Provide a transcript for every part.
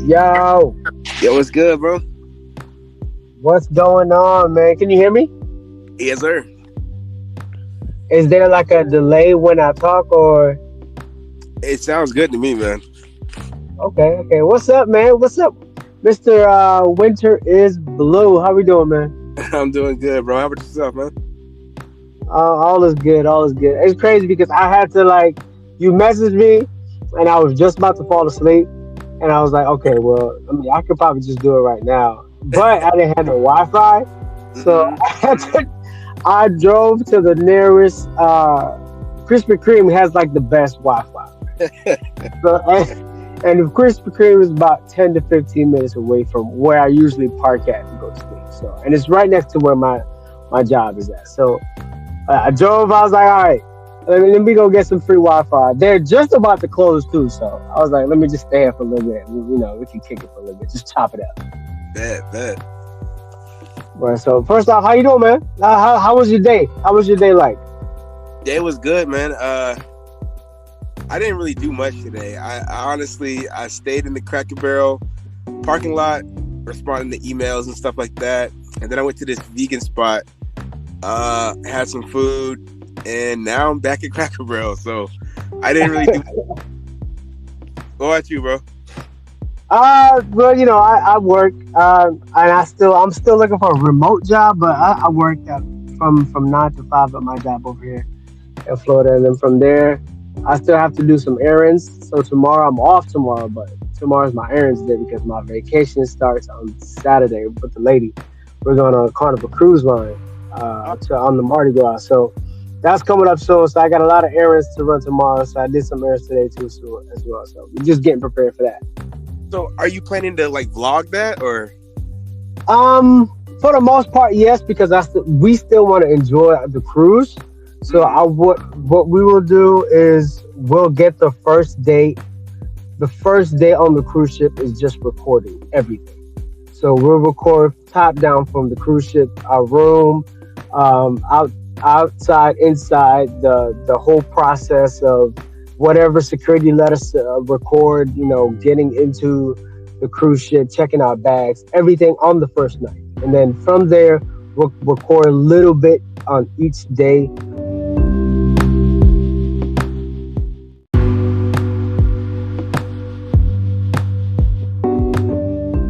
Yo, Yo, what's good, bro? what's going on, man? Can you hear me? Yes, sir. Is there like a delay when I talk or? It sounds good to me, man. Okay. What's up, man? What's up, Mr. Winter is Blue? How we doing, man? I'm doing good, bro. How about yourself, man? All is good. All is good. It's crazy because I had to you messaged me, and I was just about to fall asleep, and I was like, okay, well, I mean, I could probably just do it right now, but I didn't have no Wi-Fi, so Mm-hmm. I had to. I drove to the nearest Krispy Kreme has like the best Wi-Fi. So, and the Krispy Kreme is about 10 to 15 minutes away from where I usually park at and go to sleep. So, and it's right next to where my job is at. So, I drove. I was like, all right, let me go get some free Wi-Fi. They're just about to close too, so I was like, let me just stay here for a little bit. We can kick it for a little bit, just chop it up. Bet. Right. So first off, how you doing, man? How was your day? How was your day like? Day was good, man. I didn't really do much today. I honestly stayed in the Cracker Barrel parking lot, responding to emails and stuff like that, and then I went to this vegan spot, had some food, and now I'm back at Cracker Barrel. So I didn't really do. What about you, bro? Well, I work, and I'm still looking for a remote job, but I work from 9 to 5 at my job over here in Florida, and then from there, I still have to do some errands. So tomorrow I'm off tomorrow, but tomorrow's my errands day because my vacation starts on Saturday with the lady. We're going on a Carnival cruise line on the Mardi Gras, so that's coming up soon. So I got a lot of errands to run tomorrow. So I did some errands today too, as well. So we're just getting prepared for that. So are you planning to vlog that or? For the most part, yes, because we still want to enjoy the cruise. So what we will do is we'll get the first day. The first day on the cruise ship is just recording everything. So we'll record top down from the cruise ship, our room, outside, inside, the whole process of whatever security let us record, getting into the cruise ship, checking our bags, everything on the first night. And then from there, we'll record a little bit on each day.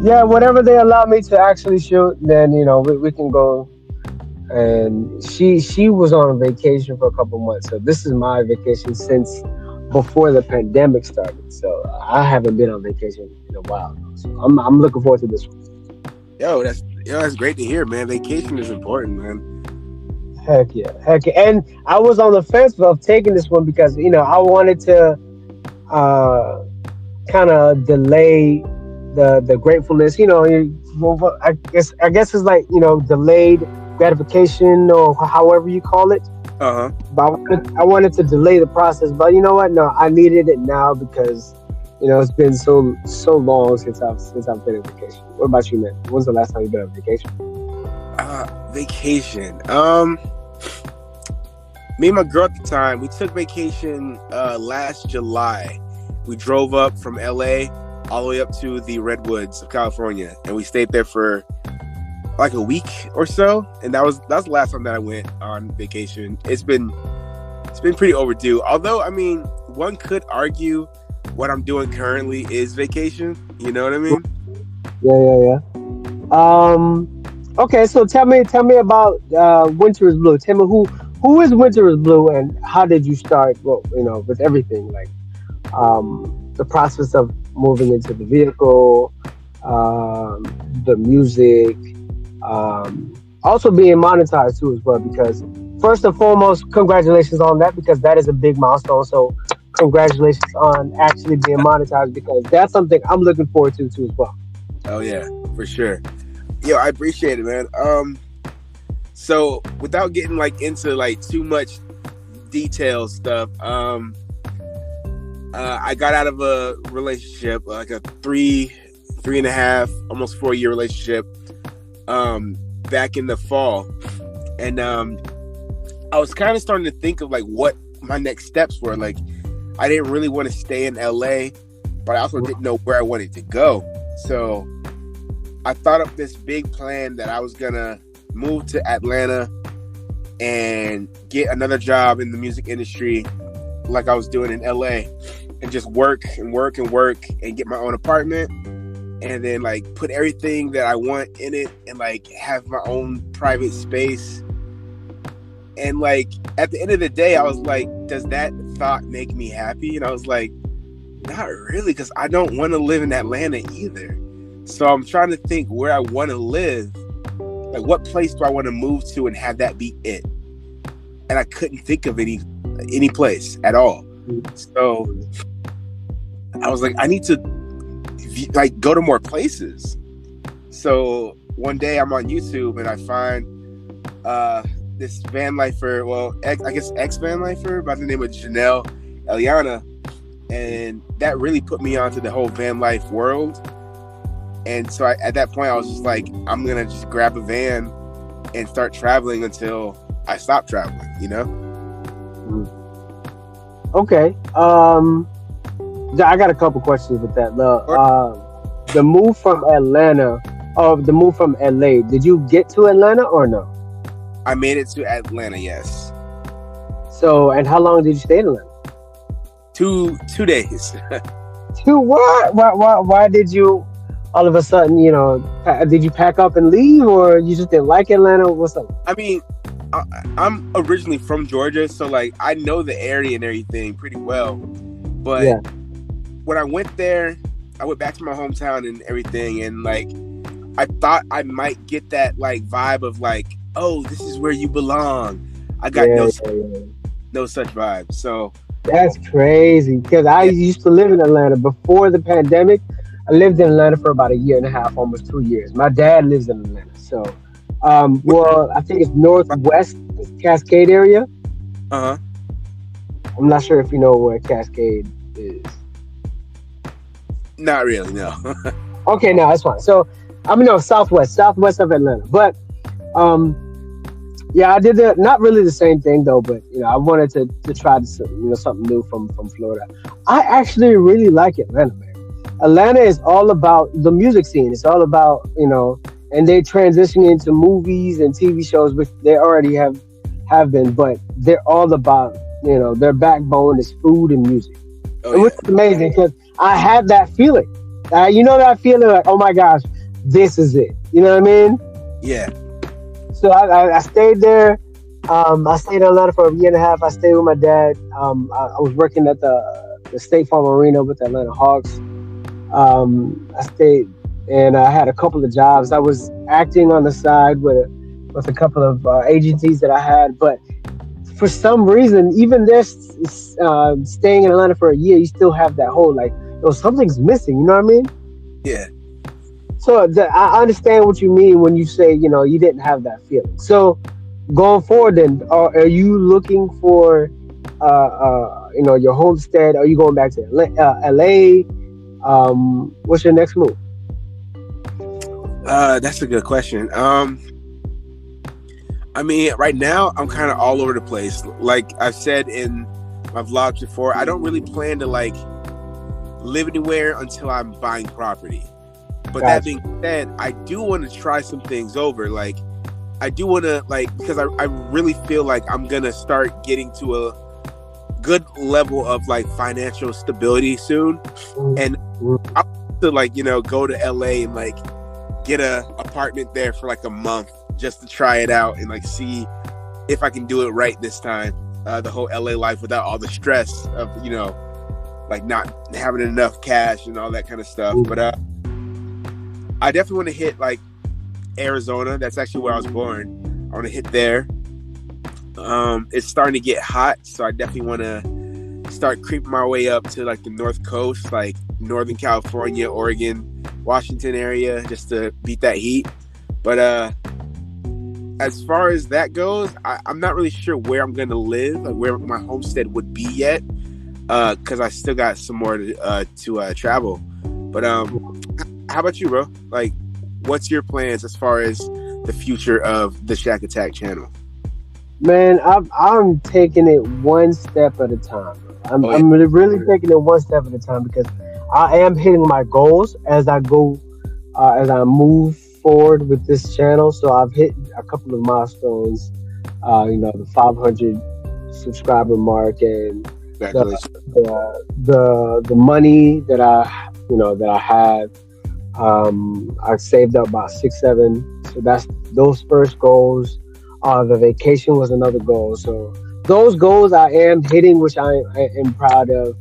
Yeah, whatever they allow me to actually shoot, then, we can go. And she was on vacation for a couple months. So this is my vacation since before the pandemic started, so I haven't been on vacation in a while. So I'm looking forward to this one. That's great to hear, man. Vacation is important, man. Heck yeah. And I was on the fence of taking this one because I wanted to kind of delay the gratefulness. I guess it's like delayed gratification or however you call it. But I wanted to delay the process, but you know what? No, I needed it now because it's been so long since I've been on vacation. What about you, man? When's the last time you've been on vacation? Vacation. Me and my girl at the time, we took vacation last July. We drove up from LA all the way up to the Redwoods of California, and we stayed there for like a week or so, and that's the last time that I went on vacation. It's been pretty overdue. Although, I mean, one could argue what I'm doing currently is vacation. You know what I mean? Yeah. Okay, so tell me about WinterisBlu. Tell me who is WinterisBlu and how did you start? Well, with everything the process of moving into the vehicle, the music. Also being monetized too as well, because first and foremost, congratulations on that, because that is a big milestone. So congratulations on actually being monetized, because that's something I'm looking forward to too as well. Oh yeah, for sure. Yo, I appreciate it, man. So without getting into too much detail stuff, I got out of a relationship, like a 3.5, almost 4-year relationship, back in the fall, and I was kind of starting to think of what my next steps were. I didn't really want to stay in LA, but I also didn't know where I wanted to go. So I thought up this big plan that I was gonna move to Atlanta and get another job in the music industry like I was doing in LA, and just work and work and work and get my own apartment, and then like put everything that I want in it, and like have my own private space. And like at the end of the day, I was like, does that thought make me happy? And I was like, not really, because I don't want to live in Atlanta either. So I'm trying to think where I want to live. Like, what place do I want to move to and have that be it? And I couldn't think of any place at all. So I was like, I need to like go to more places. So one day I'm on YouTube and I find this van lifer, well, I guess ex-van lifer by the name of Janelle Eliana. And that really put me onto the whole van life world. And so at that point, I was just like, I'm going to just grab a van and start traveling until I stop traveling, you know? Okay. I got a couple questions with that. The move from Atlanta, or the move from LA, did you get to Atlanta or no? I made it to Atlanta, yes. So, and how long did you stay in Atlanta? 2 days. What? Why did you all of a sudden, did you pack up and leave, or you just didn't like Atlanta? What's up? I mean, I'm originally from Georgia, so like I know the area and everything pretty well. But yeah, when I went there, I went back to my hometown and everything, and like I thought I might get that like vibe of like, oh, this is where you belong. I got no such vibe. So that's crazy, because I used to live in Atlanta before the pandemic. I lived in Atlanta for about 1.5 years, almost 2 years. My dad lives in Atlanta, so well, I think it's northwest Cascade area. I'm not sure if you know where Cascade is. Not really, no. Okay, no, that's fine. So southwest of Atlanta. But yeah, I did not really the same thing though, but I wanted to try something new from Florida. I actually really like Atlanta, man. Atlanta is all about the music scene. It's all about, and they transition into movies and TV shows, which they already have been, but they're all about, their backbone is food and music. Which is amazing, because I had that feeling. That feeling like, oh my gosh, this is it. You know what I mean? Yeah. So I stayed there. I stayed in Atlanta for 1.5 years. I stayed with my dad. I was working at the State Farm Arena with the Atlanta Hawks. I stayed, and I had a couple of jobs. I was acting on the side with a couple of agencies that I had. But for some reason, even this staying in Atlanta for 1 year, you still have that whole like, something's missing. You know what I mean? Yeah. So I understand what you mean when you say, you didn't have that feeling. So going forward, then, are you looking for, your homestead? Are you going back to LA? What's your next move? That's a good question. I mean, right now I'm kind of all over the place. Like I've said in my vlogs before, I don't really plan to like live anywhere until I'm buying property. But that being said, I do want to try some things over. Like, I do want to, like, because I really feel like I'm going to start getting to a good level of, like, financial stability soon. And I want to, like, go to LA and, like, get a apartment there for, like, a month just to try it out and, like, see if I can do it right this time. The whole LA life without all the stress of, like, not having enough cash and all that kind of stuff. But, I definitely want to hit like Arizona. That's actually where I was born. I want to hit there. It's starting to get hot, so I definitely want to start creeping my way up to like the North Coast, like Northern California, Oregon, Washington area, just to beat that heat. But as far as that goes, I'm not really sure where I'm going to live, like where my homestead would be yet, because I still got some more to travel. But how about you, bro? Like, what's your plans as far as the future of the Shak Attack channel? Man, I'm taking it one step at a time. I'm really taking it one step at a time, because I am hitting my goals as I go as I move forward with this channel. So I've hit a couple of milestones. The 500 subscriber mark, and the Congratulations. the money that I have. I saved up about 6, 7. So that's those first goals. The vacation was another goal. So those goals I am hitting, which I am proud of,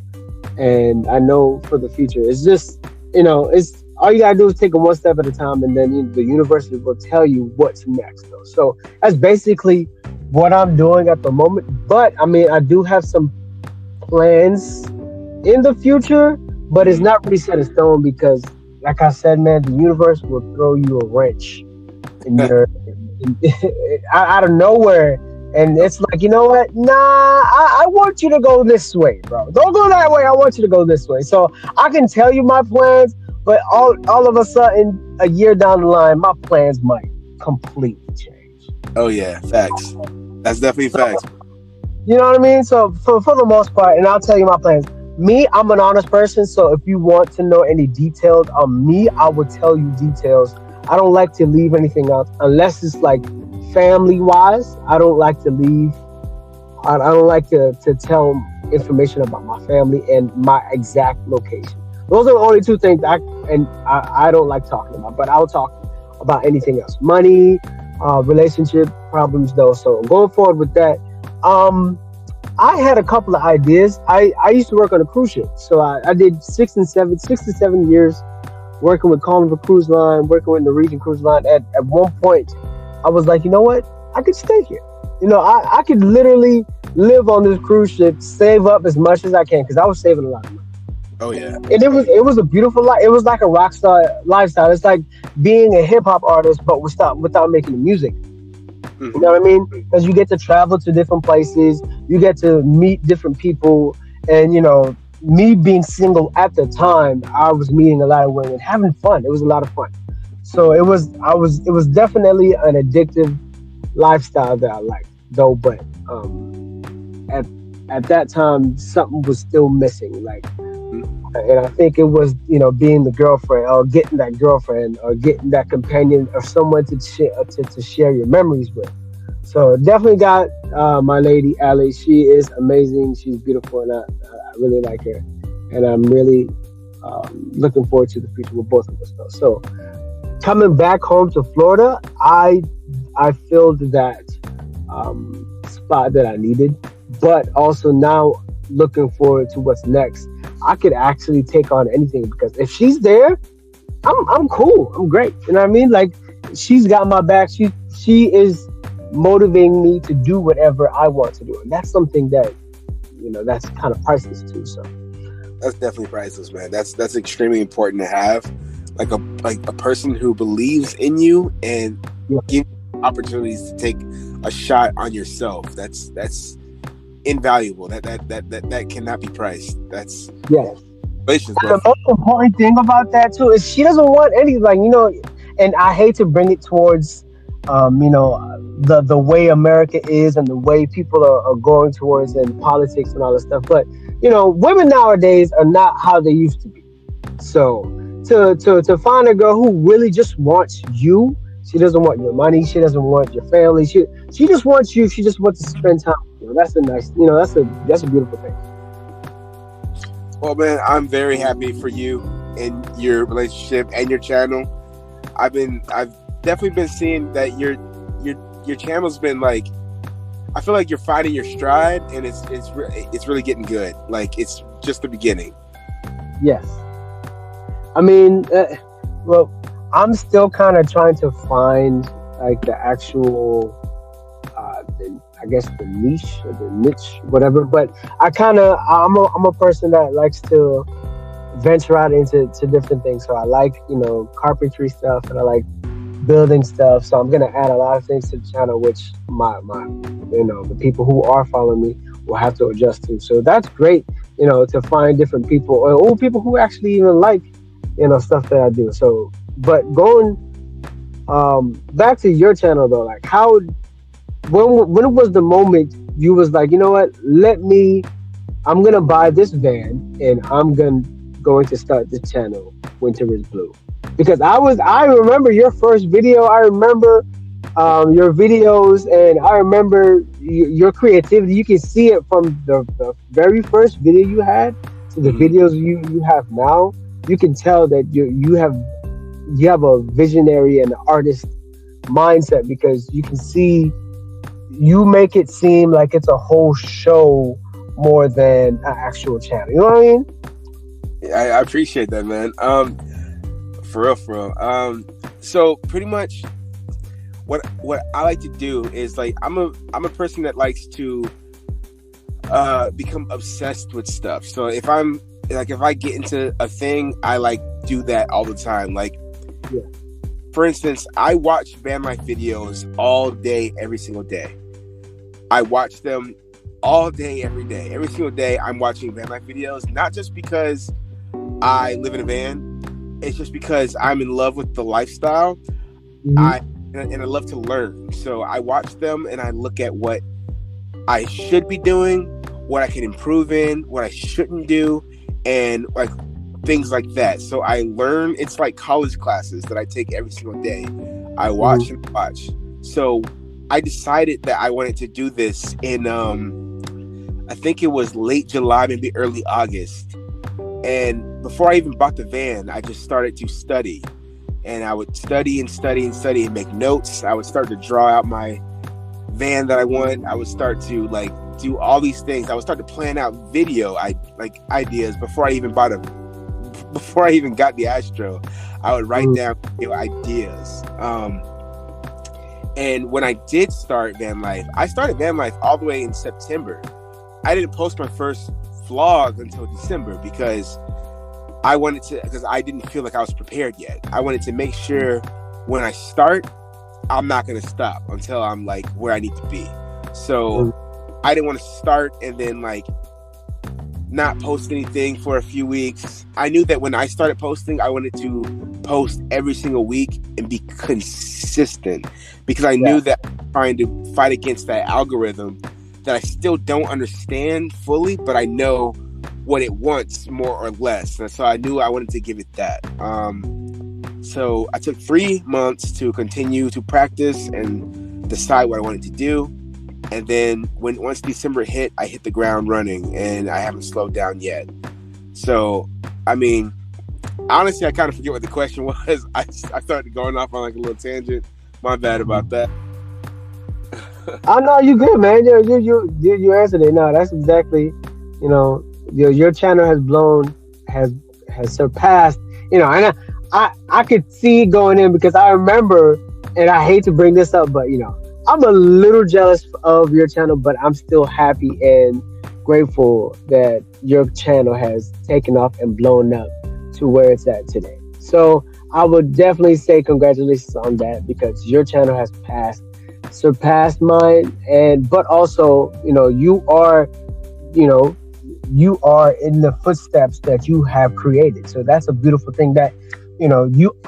and I know for the future. It's just it's all you gotta do is take it one step at a time, and then the university will tell you what's next. Though. So that's basically what I'm doing at the moment. But I mean, I do have some plans in the future, but it's not really set in stone because, like I said, man, the universe will throw you a wrench in your out of nowhere, and it's like, you know what? Nah, I want you to go this way, bro. Don't go that way. I want you to go this way. So I can tell you my plans, but all of a sudden, a year down the line, my plans might completely change. Oh yeah, facts. That's definitely facts. You know what I mean? So for the most part, and I'll tell you my plans. Me, I'm an honest person, so if you want to know any details on me, I will tell you details. I don't like to leave anything out unless it's like family wise. I don't like to leave. I don't like to tell information about my family and my exact location. Those are the only two things I don't like talking about. But I'll talk about anything else. Money, relationship problems, though. So going forward with that, I had a couple of ideas. I used to work on a cruise ship, so I did 6 to 7 years working with Carnival Cruise Line, working with Norwegian Cruise Line. At one point, I was like, you know what? I could stay here. I could literally live on this cruise ship, save up as much as I can, because I was saving a lot of money. Oh yeah. And it was a beautiful life. It was like a rock star lifestyle. It's like being a hip hop artist, but without making music. You know what I mean? Because you get to travel to different places, you get to meet different people, and me being single at the time, I was meeting a lot of women, having fun. It was a lot of fun. So it was definitely an addictive lifestyle that I liked, though. But at that time, something was still missing. And I think it was being the girlfriend, or getting that girlfriend, or getting that companion, or someone to share your memories with. So definitely got my lady Allie. She is amazing. She's beautiful, and I really like her. And I'm really looking forward to the future with both of us, though. So coming back home to Florida, I filled that spot that I needed, but also now looking forward to what's next. I could actually take on anything, because if she's there, I'm cool. I'm great. You know what I mean? Like, she's got my back. She is motivating me to do whatever I want to do, and that's something that that's kind of priceless too. So that's definitely priceless, man. That's extremely important to have, like a person who believes in you and gives you opportunities to take a shot on yourself. That's invaluable. That cannot be priced. That's yes. And the most important thing about that too is she doesn't want anything, and I hate to bring it towards the way America is and the way people are going towards in politics and all this stuff, but women nowadays are not how they used to be. So to find a girl who really just wants you, she doesn't want your money, she doesn't want your family, she just wants you, she just wants to spend time. That's a nice, that's a beautiful thing. Well, man, I'm very happy for you and your relationship and your channel. I've definitely been seeing that your channel's been like, I feel like you're finding your stride, and it's really getting good. Like, it's just the beginning. Yes. I mean, well, I'm still kind of trying to find like the actual I guess the niche or the niche, whatever. But I'm a person that likes to venture out into different things. So I like carpentry stuff, and I like building stuff. So I'm gonna add a lot of things to the channel, which my the people who are following me will have to adjust to. So that's great, to find different people, or people who actually even like stuff that I do. So, but going back to your channel though, like when was the moment you was like, you know what, I'm gonna buy this van and I'm going to start this channel, WinterisBlu? because I remember your first video. I remember your videos, and I remember your creativity. You can see it from the very first video you had to the Mhm. videos you have now. You can tell that you have a visionary and an artist mindset, because you can see you make it seem like it's a whole show more than an actual channel. You know what I mean? I appreciate that, man. For real, for real. So pretty much, what I like to do is, like, I'm a person that likes to become obsessed with stuff. So if I get into a thing, I like do that all the time. Like, Yeah. for instance, I watch van life videos all day, every single day. I watch them all day, every day. Every single day, I'm watching van life videos, not just because I live in a van. It's just because I'm in love with the lifestyle. Mhm. And I love to learn. So I watch them and I look at what I should be doing, what I can improve in, what I shouldn't do, and like things like that. So I learn. It's like college classes that I take every single day. I watch and watch. So I decided that I wanted to do this in I think it was late July, maybe early August. And before I even bought the van, I just started to study. And I would study and study and study and make notes. I would start to draw out my van that I want. I would start to like do all these things. I would start to plan out video ideas before I even got the Astro. I would write down ideas. And when I did start van life, I started van life all the way in September. I didn't post my first vlog until December because I didn't feel like I was prepared yet. I wanted to make sure when I start, I'm not going to stop until I'm like where I need to be. So I didn't want to start and then like not post anything for a few weeks. I knew that when I started posting, I wanted to post every single week and be consistent, because I knew that I'm trying to fight against that algorithm that I still don't understand fully, but I know what it wants more or less. And so I knew I wanted to give it that. So I took 3 months to continue to practice and decide what I wanted to do. And then once December hit, I hit the ground running, and I haven't slowed down yet. So, I mean, honestly, I kind of forget what the question was. I started going off on like a little tangent. My bad about that. I know you good, man. You answered it. No, that's exactly, your channel has surpassed, and I could see it going in, because I remember, and I hate to bring this up, but I'm a little jealous of your channel, but I'm still happy and grateful that your channel has taken off and blown up to where it's at today. So I would definitely say congratulations on that, because your channel has surpassed mine, but also, you are in the footsteps that you have created. So that's a beautiful thing, that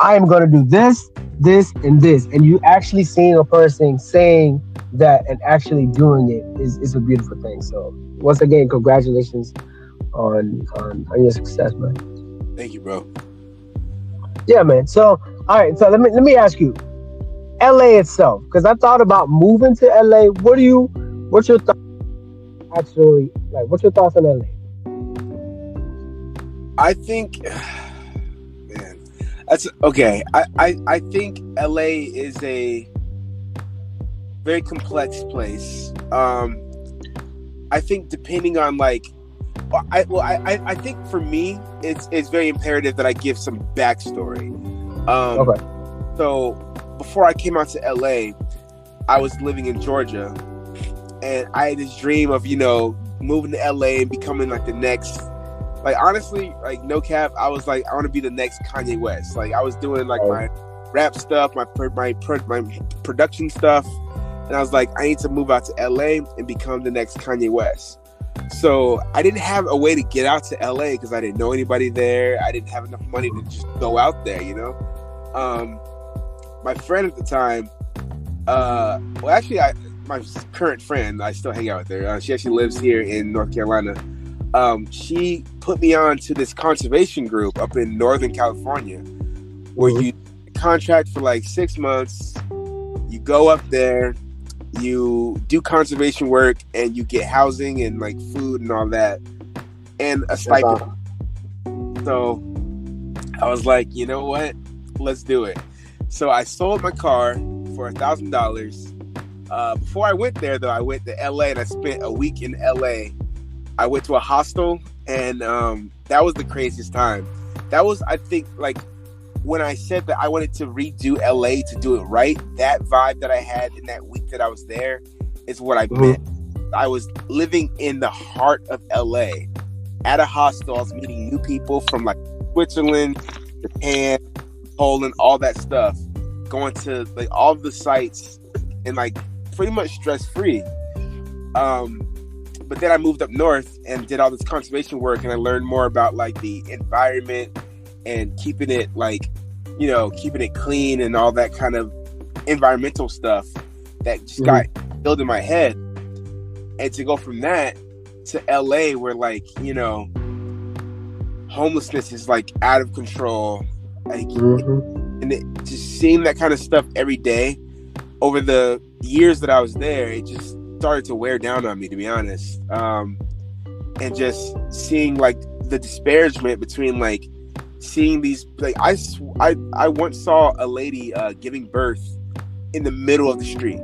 I am going to do this, and this, and you actually seeing a person saying that and actually doing it is a beautiful thing. So once again, congratulations on your success, man. Thank you, bro. Yeah, man. So all right, so let me ask you, LA itself, because I thought about moving to LA. What's your thoughts actually, like, what's your thoughts on LA? I think, man, that's okay. I think LA is a very complex place. I think depending on like, I think for me, it's very imperative that I give some backstory. Okay. So before I came out to LA, I was living in Georgia, and I had this dream of moving to LA and becoming like the next. Like, honestly, like, no cap, I was like, I want to be the next Kanye West. Like, I was doing like my rap stuff, my production stuff, and I was like, I need to move out to LA and become the next Kanye West. So I didn't have a way to get out to LA because I didn't know anybody there. I didn't have enough money to just go out there, My friend at the time, my current friend, I still hang out with her. She actually lives here in North Carolina. She put me on to this conservation group up in Northern California, where you contract for like 6 months. You go up there, you do conservation work, and you get housing and like food and all that, and a stipend. So I was like, you know what? Let's do it. So I sold my car for $1,000. Before I went there, though, I went to LA and I spent a week in LA. I went to a hostel, and that was the craziest time. That was, I think, like when I said that I wanted to redo LA to do it right, that vibe that I had in that week that I was there is what I meant. I was living in the heart of LA at a hostel. I was meeting new people from like Switzerland, Japan, Poland, all that stuff, going to like all the sites and like pretty much stress free. But then I moved up north and did all this conservation work, and I learned more about like the environment and keeping it like, you know, keeping it clean and all that kind of environmental stuff that just got built in my head. And to go from that to LA, where like, you know, homelessness is like out of control, like, and just seeing that kind of stuff every day over the years that I was there, it just started to wear down on me, to be honest. And just seeing like the disparagement between like seeing these, like I once saw a lady giving birth in the middle of the street.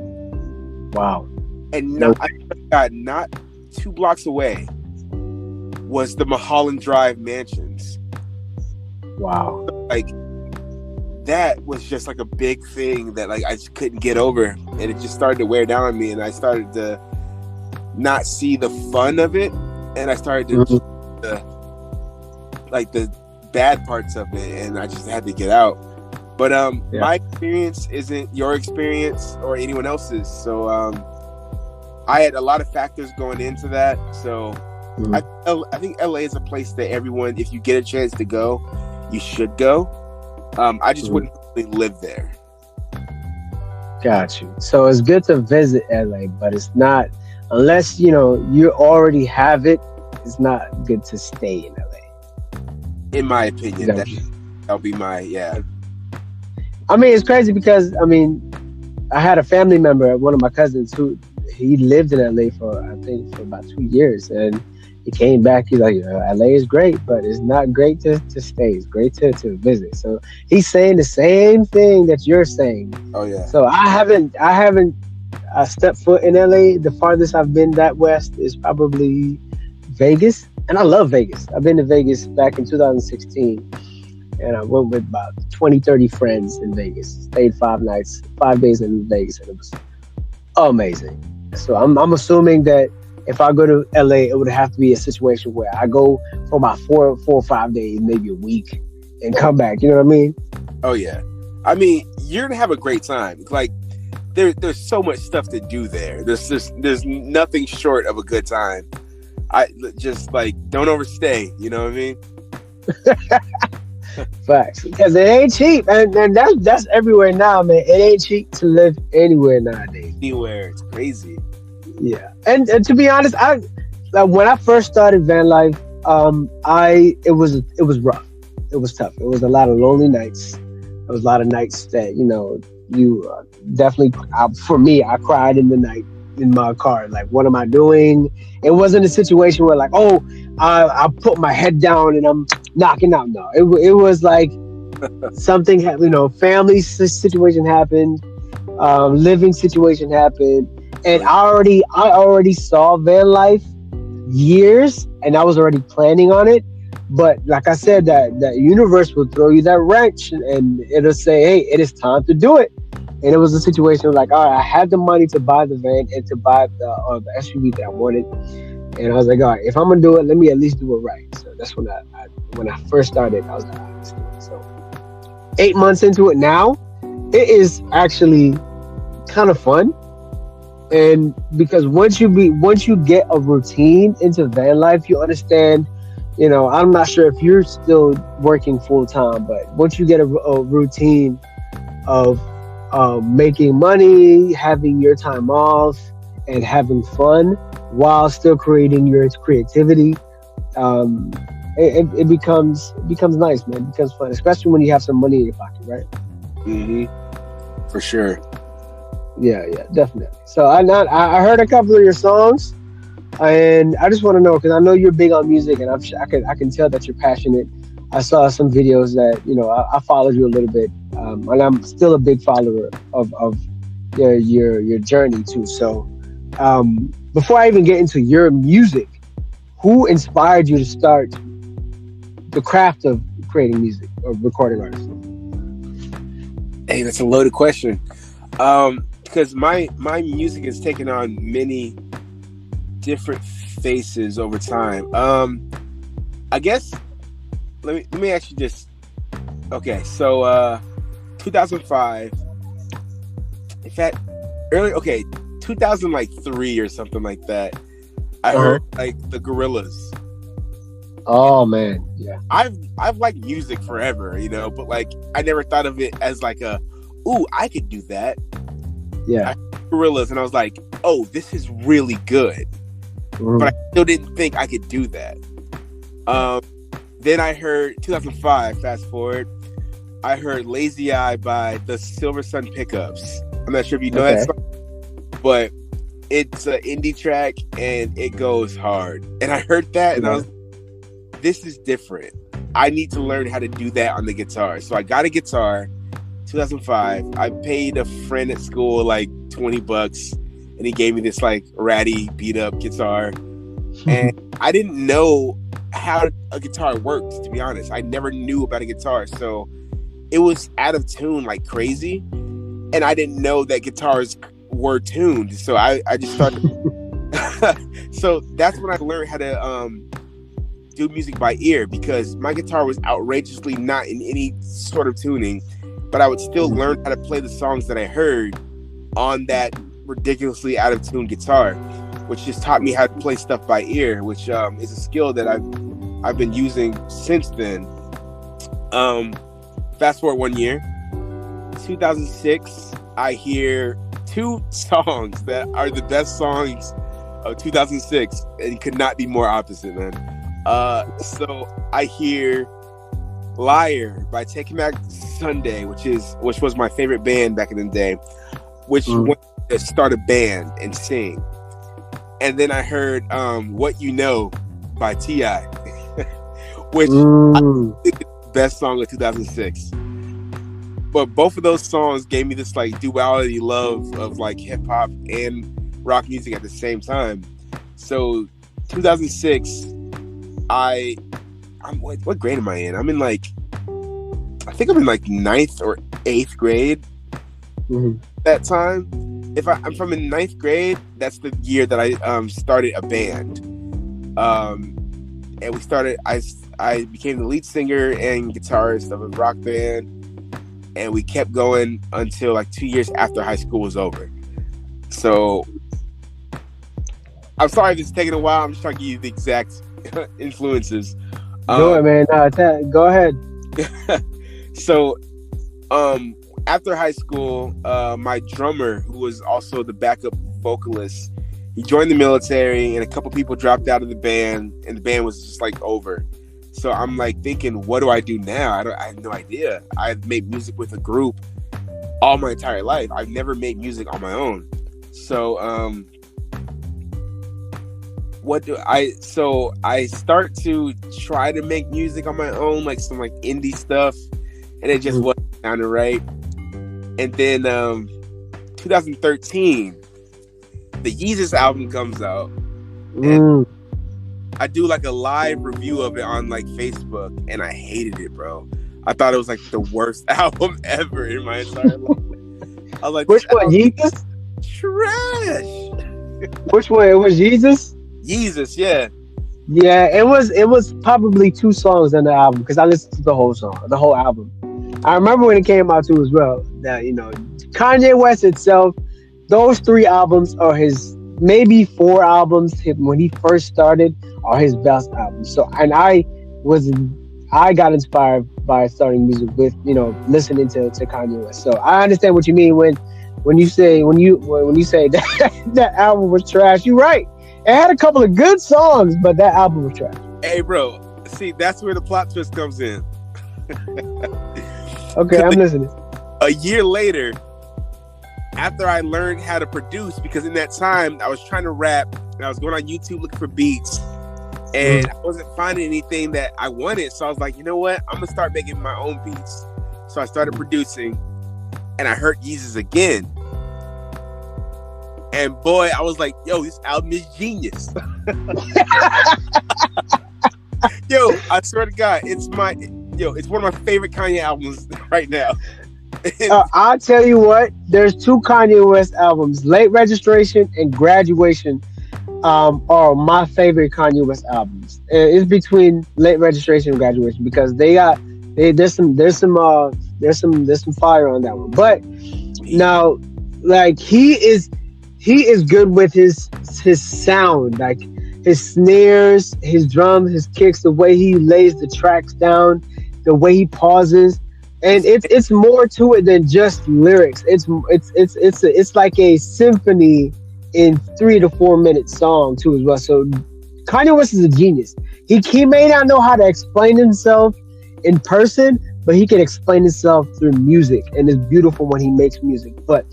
Wow. And not 2 blocks away was the Mulholland Drive mansions. Wow. Like that was just like a big thing that like I just couldn't get over, and it just started to wear down on me, and I started to not see the fun of it, and I started to like the bad parts of it, and I just had to get out. But my experience isn't your experience or anyone else's, so I had a lot of factors going into that. So I think LA is a place that everyone, if you get a chance to go, you should go. I just wouldn't really live there. Got you. So it's good to visit LA, but it's not, unless, you know, you already have it, it's not good to stay in LA. In my opinion, that'll be my, I mean, it's crazy because, I mean, I had a family member, one of my cousins, who he lived in LA for about 2 years, and he came back. He's like, LA is great, but it's not great to stay. It's great to visit. So he's saying the same thing that you're saying. Oh yeah. So I haven't stepped foot in LA. The farthest I've been that west is probably Vegas, and I love Vegas. I've been to Vegas back in 2016, and I went with about 20, 30 friends in Vegas. Stayed 5 days in Vegas, and it was amazing. So I'm assuming that if I go to LA, it would have to be a situation where I go for about 4 or 5 days, maybe a week, and come back. You know what I mean? Oh yeah. I mean, you're gonna have a great time. Like there's so much stuff to do there. There's nothing short of a good time. I just like don't overstay. You know what I mean? Facts, because it ain't cheap, and that's everywhere now, man. It ain't cheap to live anywhere nowadays. Anywhere, it's crazy. Yeah, and to be honest, when I first started van life, it was rough. It was tough. It was a lot of lonely nights. It was a lot of nights that, you know, you definitely. For me, I cried in the night in my car. Like, what am I doing? It wasn't a situation where like, oh, I put my head down and I'm knocking out. No, it was like something happened. You know, family situation happened, living situation happened. And I already saw van life years, and I was already planning on it. But like I said, that universe will throw you that wrench, and it'll say, "Hey, it is time to do it." And it was a situation like, all right, I had the money to buy the van and to buy the SUV that I wanted, and I was like, all right, if I'm gonna do it, let me at least do it right. So that's when I first started. I was like, all right, let's do it. So 8 months into it now, it is actually kind of fun. And because once you get a routine into van life, you understand, you know, I'm not sure if you're still working full time, but once you get a routine of making money, having your time off, and having fun while still creating your creativity, it becomes nice, man. It becomes fun, especially when you have some money in your pocket, right? For sure. Yeah, definitely. So I heard a couple of your songs, and I just want to know because I know you're big on music, and I can tell that you're passionate. I saw some videos that I followed you a little bit, and I'm still a big follower of your journey too. So before I even get into your music, who inspired you to start the craft of creating music or recording artists? Hey, that's a loaded question. Because my music has taken on many different faces over time. I guess let me actually just okay. So 2005. In fact, 2003 or something like that. I heard like the Gorillas. Oh man, yeah. I've liked music forever, but like I never thought of it as like I could do that. Yeah. I heard Gorillas and I was like, oh, this is really good. But I still didn't think I could do that. Then I heard 2005, fast forward, I heard Lazy Eye by the Silver Sun Pickups. I'm not sure if you know that song, but it's an indie track and it goes hard. And I heard that and I was like, this is different. I need to learn how to do that on the guitar. So I got a guitar, 2005. I paid a friend at school like $20 and he gave me this like ratty beat up guitar. And I didn't know how a guitar worked, to be honest. I never knew about a guitar. So it was out of tune like crazy. And I didn't know that guitars were tuned. So I just started. So that's when I learned how to do music by ear, because my guitar was outrageously not in any sort of tuning, but I would still learn how to play the songs that I heard on that ridiculously out of tune guitar, which just taught me how to play stuff by ear, which is a skill that I've been using since then. Fast forward 1 year, 2006, I hear two songs that are the best songs of 2006 and could not be more opposite, man. So I hear Liar by Taking Back Sunday, which was my favorite band back in the day, which wanted to start a band and sing. And then I heard What You Know by T.I., which I think is the best song of 2006. But both of those songs gave me this like duality love of like hip hop and rock music at the same time. So 2006, what grade am I in? I'm in like, I think I'm in like 9th or 8th grade that time. If I'm from in 9th grade, that's the year that I started a band. And we started, I became the lead singer and guitarist of a rock band. And we kept going until like 2 years after high school was over. So I'm sorry if it's taking a while. I'm just trying to give you the exact influences. Do it, man. Go ahead. So after high school, my drummer, who was also the backup vocalist, he joined the military, and a couple people dropped out of the band, and the band was just like over. So I'm like thinking, what do I do now? I have no idea. I've made music with a group all my entire life. I've never made music on my own. So I start to try to make music on my own, like some like indie stuff, and it just wasn't sounding right. And then 2013, the Yeezus album comes out. And I do like a live review of it on like Facebook, and I hated it, bro. I thought it was like the worst album ever in my entire life. I was like, which one, Yeezus? Trash. Which one? It was Yeezus? Yeezus, yeah. Yeah, it was probably 2 songs on the album, because I listened to the whole album. I remember when it came out too as well, that Kanye West itself, those 3 albums are his, maybe 4 albums when he first started are his best albums. So, and I got inspired by starting music with listening to Kanye West. So I understand what you mean when you say that that album was trash. You're right. It had a couple of good songs, but that album was trash. Hey, bro, See, that's where the plot twist comes in. Okay, I'm listening. A year later, after I learned how to produce, because in that time I was trying to rap and I was going on YouTube looking for beats, and I wasn't finding anything that I wanted. So I was like, you know what? I'm gonna start making my own beats. So I started producing, and I heard Yeezus again. And boy, I was like, yo, this album is genius. Yo, I swear to God, it's one of my favorite Kanye albums right now. I'll tell you what, there's two Kanye West albums, Late Registration and Graduation, are my favorite Kanye West albums. It's between Late Registration and Graduation because there's some fire on that one. But now, like he is good with his sound, like his snares, his drums, his kicks, the way he lays the tracks down, the way he pauses. And it's more to it than just lyrics. It's like a symphony in 3 to 4 minute song too as well. So Kanye West is a genius. He may not know how to explain himself in person, but he can explain himself through music, and it's beautiful when he makes music. But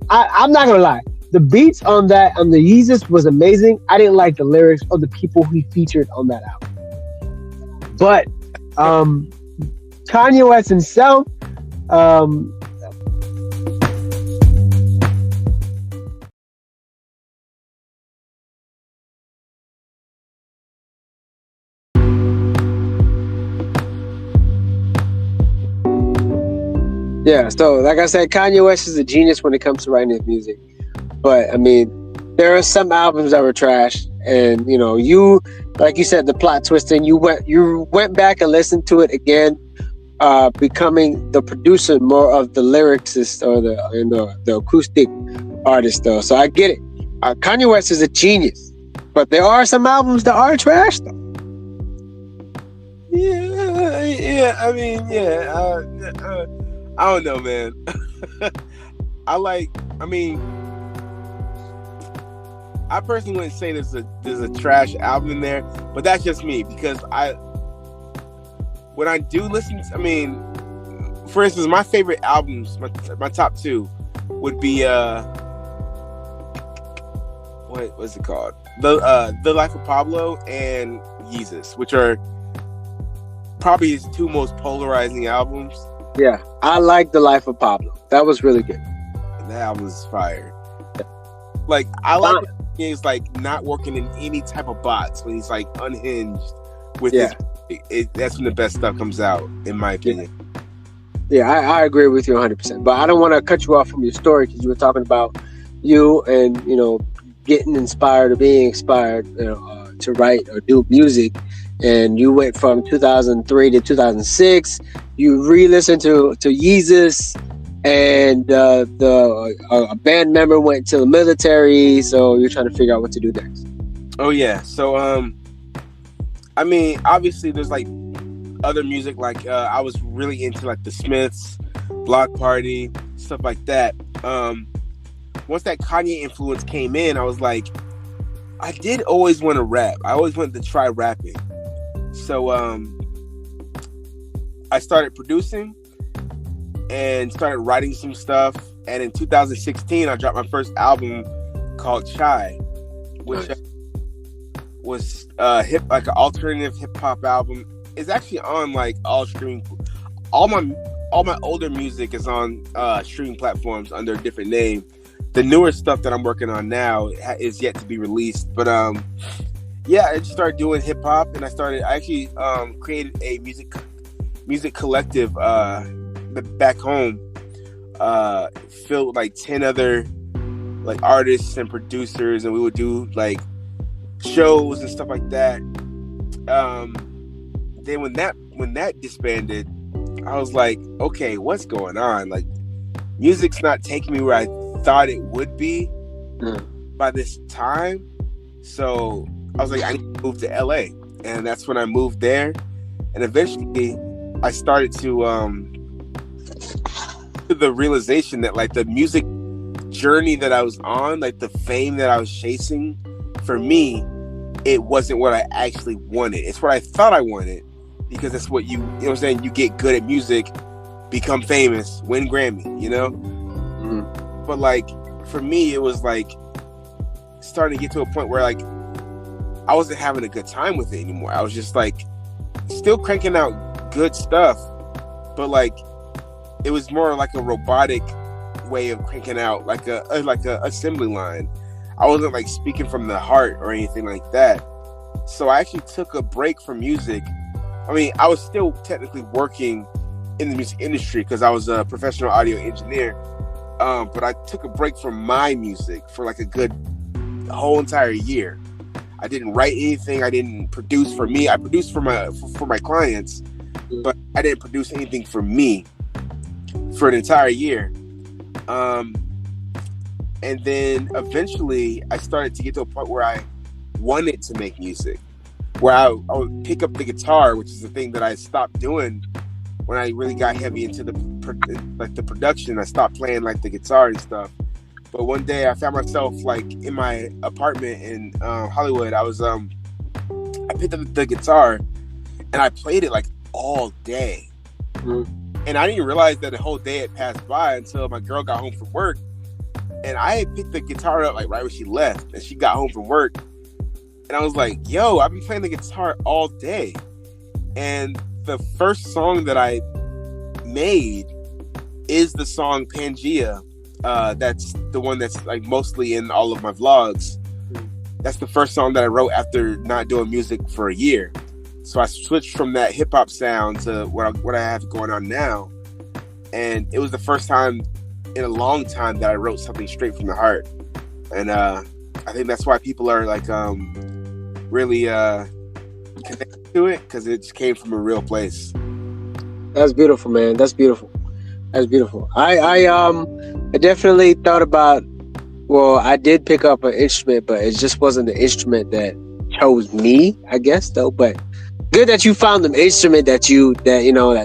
I'm not gonna lie, the beats on the Yeezus was amazing. I didn't like the lyrics or the people he featured on that album. But Kanye West himself, yeah, so like I said, Kanye West is a genius when it comes to writing his music. But I mean, there are some albums that were trash, and you, like you said, the plot twisting. You went back and listened to it again, becoming the producer more of the lyricist or the acoustic artist, though. So I get it. Kanye West is a genius, but there are some albums that are trash, though. Yeah. I mean, yeah. I don't know, man. I personally wouldn't say there's a trash album in there, but that's just me because when I do listen, for instance, my favorite albums, my top two would be what was it called? The Life of Pablo and Yeezus, which are probably his two most polarizing albums. Yeah, I like The Life of Pablo. That was really good. And that album was fire. Like I like when he's like not working in any type of bots, when he's like unhinged with that's when the best stuff comes out, in my opinion. Yeah, I agree with you 100%. But I don't want to cut you off from your story because you were talking about you and getting inspired or being inspired to write or do music. And you went from 2003 to 2006. You re-listened to Yeezus, and a band member went to the military. So you're trying to figure out what to do next. Oh yeah. So obviously there's like other music. Like I was really into like the Smiths, Block Party, stuff like that. Once that Kanye influence came in, I was like, I did always want to rap. I always wanted to try rapping. So I started producing and started writing some stuff. And in 2016, I dropped my first album called Chai, which was like an alternative hip hop album. It's actually on like all streaming. All my older music is on streaming platforms under a different name. The newer stuff that I'm working on now is yet to be released. But yeah, I just started doing hip hop, and I actually created a music collective back home, filled with like 10 other like artists and producers, and we would do like shows and stuff like that. Then when that disbanded, I was like, okay, what's going on? Like, music's not taking me where I thought it would be by this time. So I was like, I need to move to LA, and that's when I moved there. And eventually, I started to the realization that like the music journey that I was on, like the fame that I was chasing, for me, it wasn't what I actually wanted. It's what I thought I wanted, because that's what you know what I'm saying, you get good at music, become famous, win Grammy, you know? Mm-hmm. But like for me it was like starting to get to a point where like I wasn't having a good time with it anymore. I was just like still cranking out good stuff, but like it was more like a robotic way of cranking out like a assembly line. I wasn't like speaking from the heart or anything like that. So I actually took a break from music. I mean, I was still technically working in the music industry because I was a professional audio engineer. But I took a break from my music for like a good whole entire year. I didn't write anything. I didn't produce for me. I produced for my clients, but I didn't produce anything for me for an entire year. And then eventually I started to get to a point where I wanted to make music, where I would pick up the guitar, which is the thing that I stopped doing when I really got heavy into the production. I stopped playing like the guitar and stuff. But one day I found myself like in my apartment in Hollywood. I picked up the guitar and I played it like all day. Mm-hmm. And I didn't realize that the whole day had passed by until my girl got home from work. And I had picked the guitar up like right when she left, and she got home from work. And I was like, yo, I've been playing the guitar all day. And the first song that I made is the song Pangea. That's the one that's like mostly in all of my vlogs. That's the first song that I wrote after not doing music for a year. So I switched from that hip hop sound to what I have going on now. And it was the first time in a long time that I wrote something straight from the heart. And I think that's why people are like really connected to it, because it just came from a real place. That's beautiful, man. That's beautiful. That's beautiful. I definitely thought about, well, I did pick up an instrument, but it just wasn't the instrument that chose me, I guess, though. But good that you found an instrument that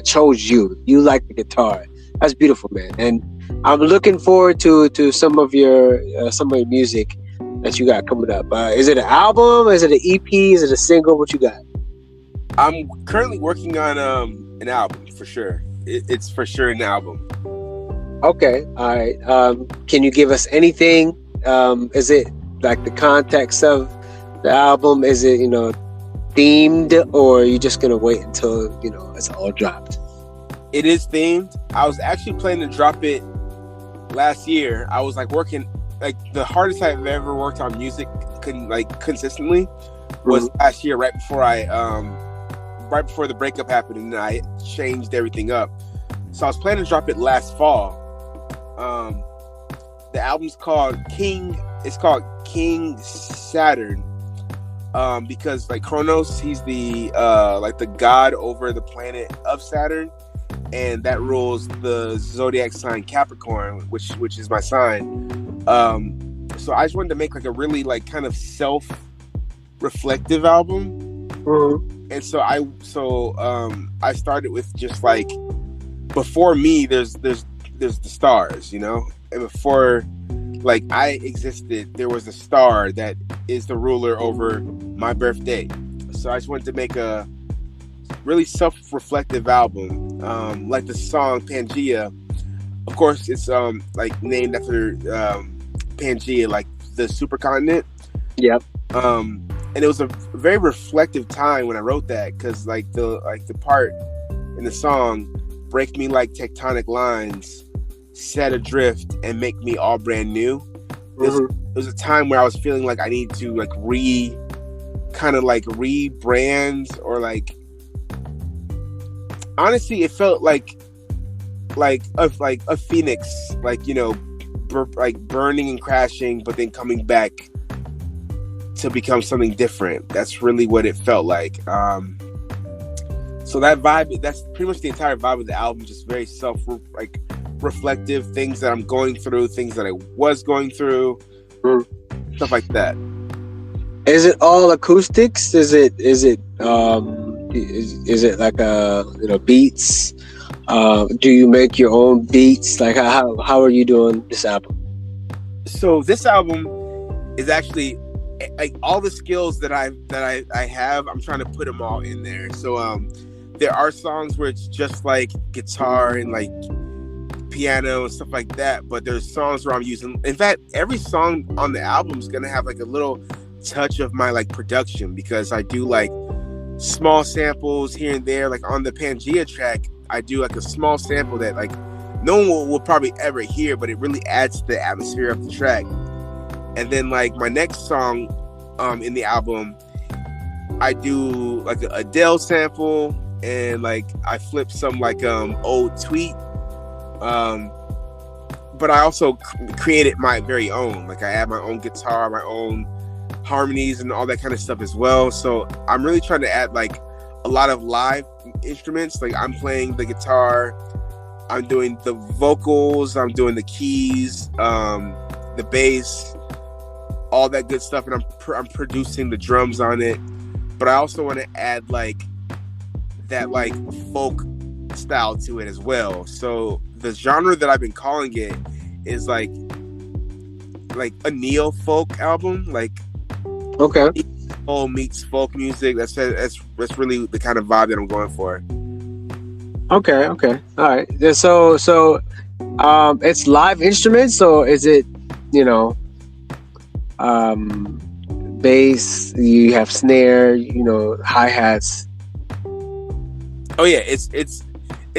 chose you. You like the guitar. That's beautiful, man. And I'm looking forward to some of your music that you got coming up. Is it an album? Is it an EP? Is it a single? What you got? I'm currently working on an album for sure. It's for sure an album. Okay, all right. Can you give us anything? Is it like the context of the album? Is it themed, or are you just gonna wait until it's all dropped? It is themed. I was actually planning to drop it last year. I was like working, like the hardest I've ever worked on music consistently was last year, right before the breakup happened, and I changed everything up. So I was planning to drop it last fall. The album's called King Saturn, because like Kronos, he's the god over the planet of Saturn, and that rules the zodiac sign Capricorn, which is my sign. So I just wanted to make like a really like kind of self-reflective album. Mm-hmm. And so I started with just like, before me there's the stars, and before like I existed, there was a star that is the ruler over my birthday. So I just wanted to make a really self-reflective album, like the song Pangea. Of course, it's like named after Pangea, like the supercontinent. Yep. And it was a very reflective time when I wrote that, because like the part in the song, break me like tectonic lines, set adrift and make me all brand new. Mm-hmm. It was a time where I was feeling like I need to like rebrand, or like, honestly, it felt like a phoenix, like like burning and crashing, but then coming back to become something different. That's really what it felt like. So that vibe, that's pretty much the entire vibe of the album. Just very reflective, things that I'm going through, things that I was going through, stuff like that. Is it all acoustics? Is it like beats? Do you make your own beats? Like how are you doing this album? So this album is actually like all the skills that I have, I'm trying to put them all in there. So there are songs where it's just like guitar and like piano and stuff like that, but there's songs where I'm using, in fact, every song on the album is gonna have like a little touch of my like production, because I do like small samples here and there. Like on the Pangea track, I do like a small sample that like no one will probably ever hear, but it really adds to the atmosphere of the track. And then like my next song in the album, I do like an Adele sample, and like I flip some like old tweet, but I also created my very own. Like I add my own guitar, my own harmonies, and all that kind of stuff as well. So I'm really trying to add like a lot of live instruments. Like I'm playing the guitar, I'm doing the vocals, I'm doing the keys, the bass, all that good stuff, and I'm producing the drums on it. But I also want to add like that like folk style to it as well. So the genre that I've been calling it is like a neo folk album, like Okay. soul meets folk music. That's really the kind of vibe that I'm going for. Okay. All right. So it's live instruments, or is it, you know, bass, you have snare, you know, hi-hats? Oh yeah, it's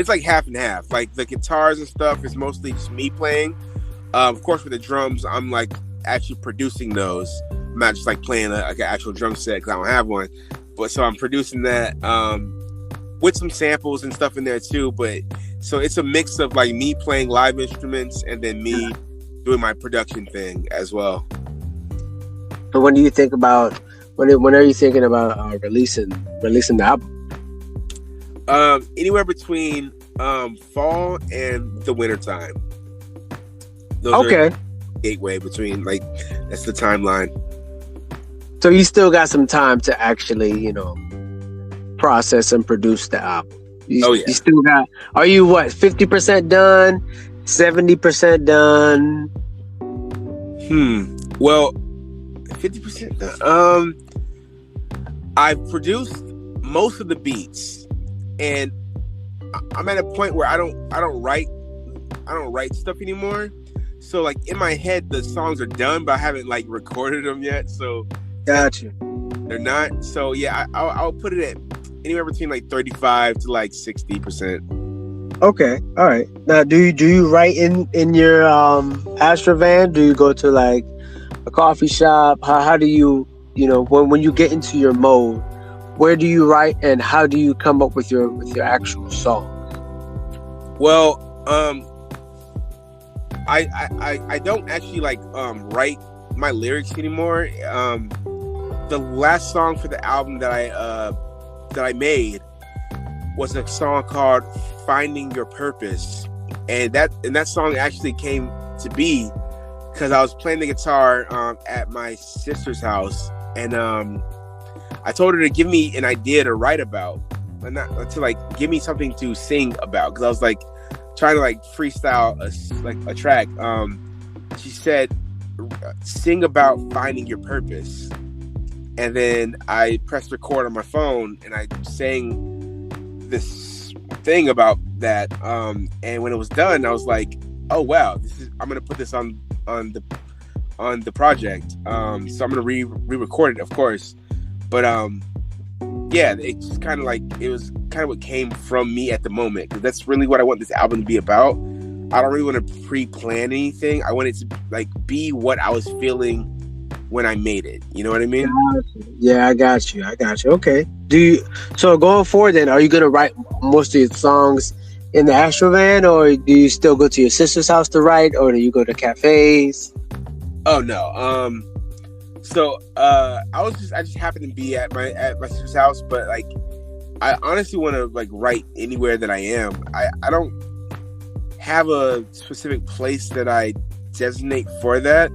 like half and half. Like the guitars and stuff is mostly just me playing. Of course, with the drums, I'm like actually producing those. I'm not just like playing like an actual drum set because I don't have one. But so I'm producing that with some samples and stuff in there too. But so it's a mix of like me playing live instruments and then me doing my production thing as well. So when do you think about when are you thinking about releasing the album? Anywhere between fall and the winter time. Those Okay. are gateway between, like, that's the timeline. So you still got some time to actually, you know, process and produce the album. Oh yeah. You still got. Are you what? 50% done? 70% done? Well, 50% done. I've produced most of the beats, and I'm at a point where I don't write stuff anymore. So like in my head, the songs are done, but I haven't like recorded them yet. So Gotcha. they're not. So yeah, I'll put it at anywhere between like 35 to like 60%. Okay. All right. Now, do you write in your Astra van? Do you go to like a coffee shop? How do you know when you get into your mode? Where do you write, and how do you come up with your actual song? Well, I don't actually like write my lyrics anymore. The last song for the album that I made was a song called "Finding Your Purpose," and that song actually came to be because I was playing the guitar at my sister's house, and I told her to give me an idea to write about, and not to like give me something to sing about, because I was like trying to like freestyle a track. She said, "Sing about finding your purpose," and then I pressed record on my phone and I sang this thing about that. And when it was done, I was like, "Oh wow, I'm gonna put this on the project." So I'm gonna re-record it, of course. But yeah, it just kind of like, it was kind of what came from me at the moment, because that's really what I want this album to be about. I don't really want to pre-plan anything. I want it to like be what I was feeling when I made it. You know what I mean? Yeah, I got you. Okay. So going forward then, are you gonna write most of your songs in the Astro van, or do you still go to your sister's house to write, or do you go to cafes? Oh no. So I just happened to be at my sister's house, but like I honestly want to like write anywhere that I am. I don't have a specific place that I designate for that.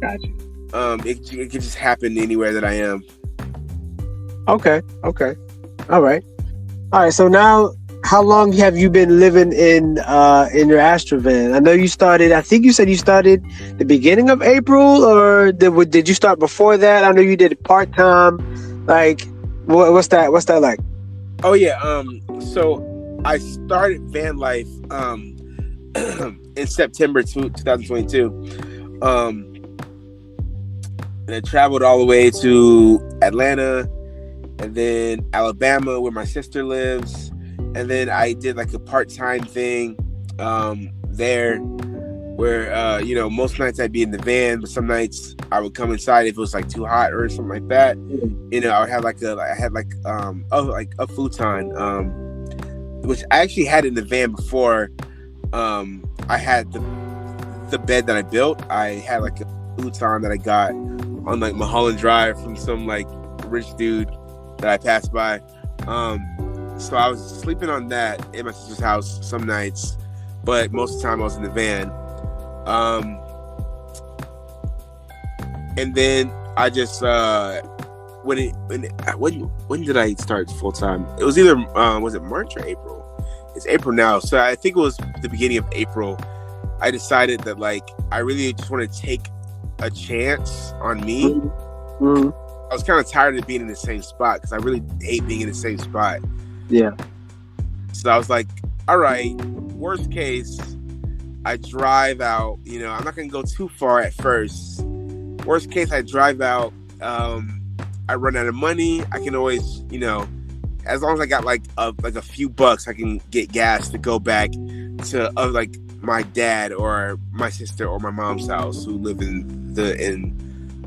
Gotcha. It can just happen anywhere that I am. Okay. All right. So now, how long have you been living in your Astro van? I know you started. I think you said you started the beginning of April, or did you start before that? I know you did it part time. Like, what's that like? Oh yeah. So I started van life in September 2022. And I traveled all the way to Atlanta, and then Alabama, where my sister lives, and then I did like a part-time thing there, where most nights I'd be in the van, but some nights I would come inside if it was like too hot or something like that. I would have a futon, which I actually had in the van before. I had the bed that I built. I had like a futon that I got on like Mulholland Drive from some like rich dude that I passed by. So I was sleeping on that in my sister's house some nights, but most of the time I was in the van. And then I just when did I start full time? It was either was it March or April? It's April now, so I think it was the beginning of April. I decided that like I really just want to take a chance on me. Mm-hmm. I was kind of tired of being in the same spot because I really hate being in the same spot. Yeah. So I was like, all right, worst case, I drive out. I'm not gonna go too far at first. Worst case, I drive out. I run out of money. I can always, as long as I got like a few bucks, I can get gas to go back to like my dad or my sister or my mom's house who live in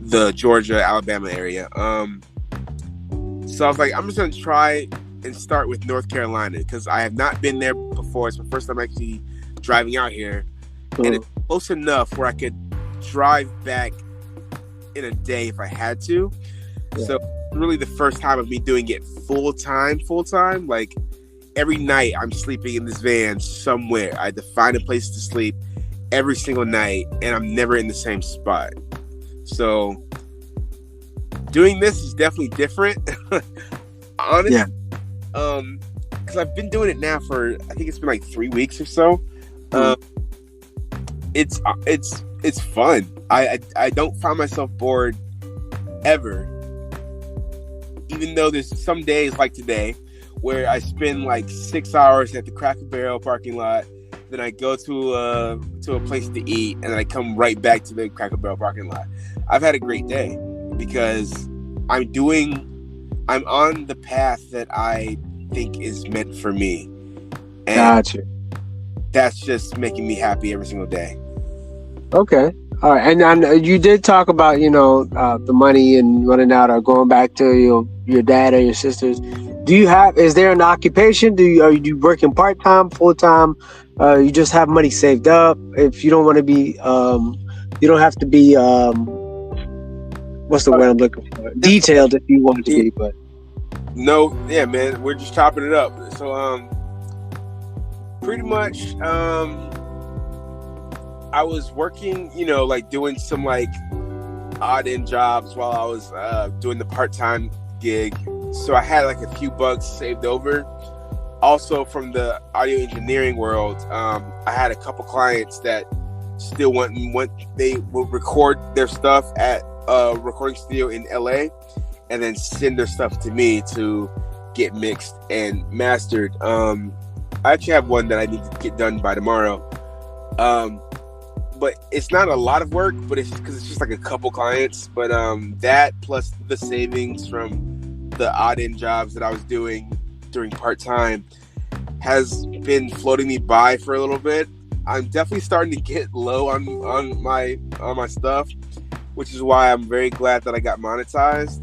the Georgia, Alabama area. So I was like, I'm just gonna try and start with North Carolina because I have not been there before. It's my first time actually driving out here, and it's close enough where I could drive back in a day if I had to. Yeah. So really the first time of me doing it full time. Like every night I'm sleeping in this van somewhere. I had to find a place to sleep every single night, and I'm never in the same spot. So doing this is definitely different. Honestly, yeah. Because I've been doing it now for I think it's been like 3 weeks or so. It's fun. I don't find myself bored ever. Even though there's some days like today where I spend like 6 hours at the Cracker Barrel parking lot, then I go to a place to eat, and then I come right back to the Cracker Barrel parking lot. I've had a great day because I'm on the path that I think is meant for me. And gotcha. That's just making me happy every single day. Okay. All right. And you did talk about, the money and running out or going back to your dad or your sisters. Is there an occupation? Are you working part-time, full-time? You just have money saved up? If you don't want to be, you don't have to be, what's the word I'm looking for? Detailed if you want to be, but. No, yeah, man, we're just chopping it up. So, pretty much, I was working, like doing some like odd end jobs while I was doing the part-time gig. So I had like a few bucks saved over. Also from the audio engineering world, I had a couple clients that still they will record their stuff at a recording studio in LA and then send their stuff to me to get mixed and mastered. I actually have one that I need to get done by tomorrow. But it's not a lot of work, but it's because it's just like a couple clients. But that plus the savings from the odd end jobs that I was doing during part-time has been floating me by for a little bit. I'm definitely starting to get low on my stuff, which is why I'm very glad that I got monetized.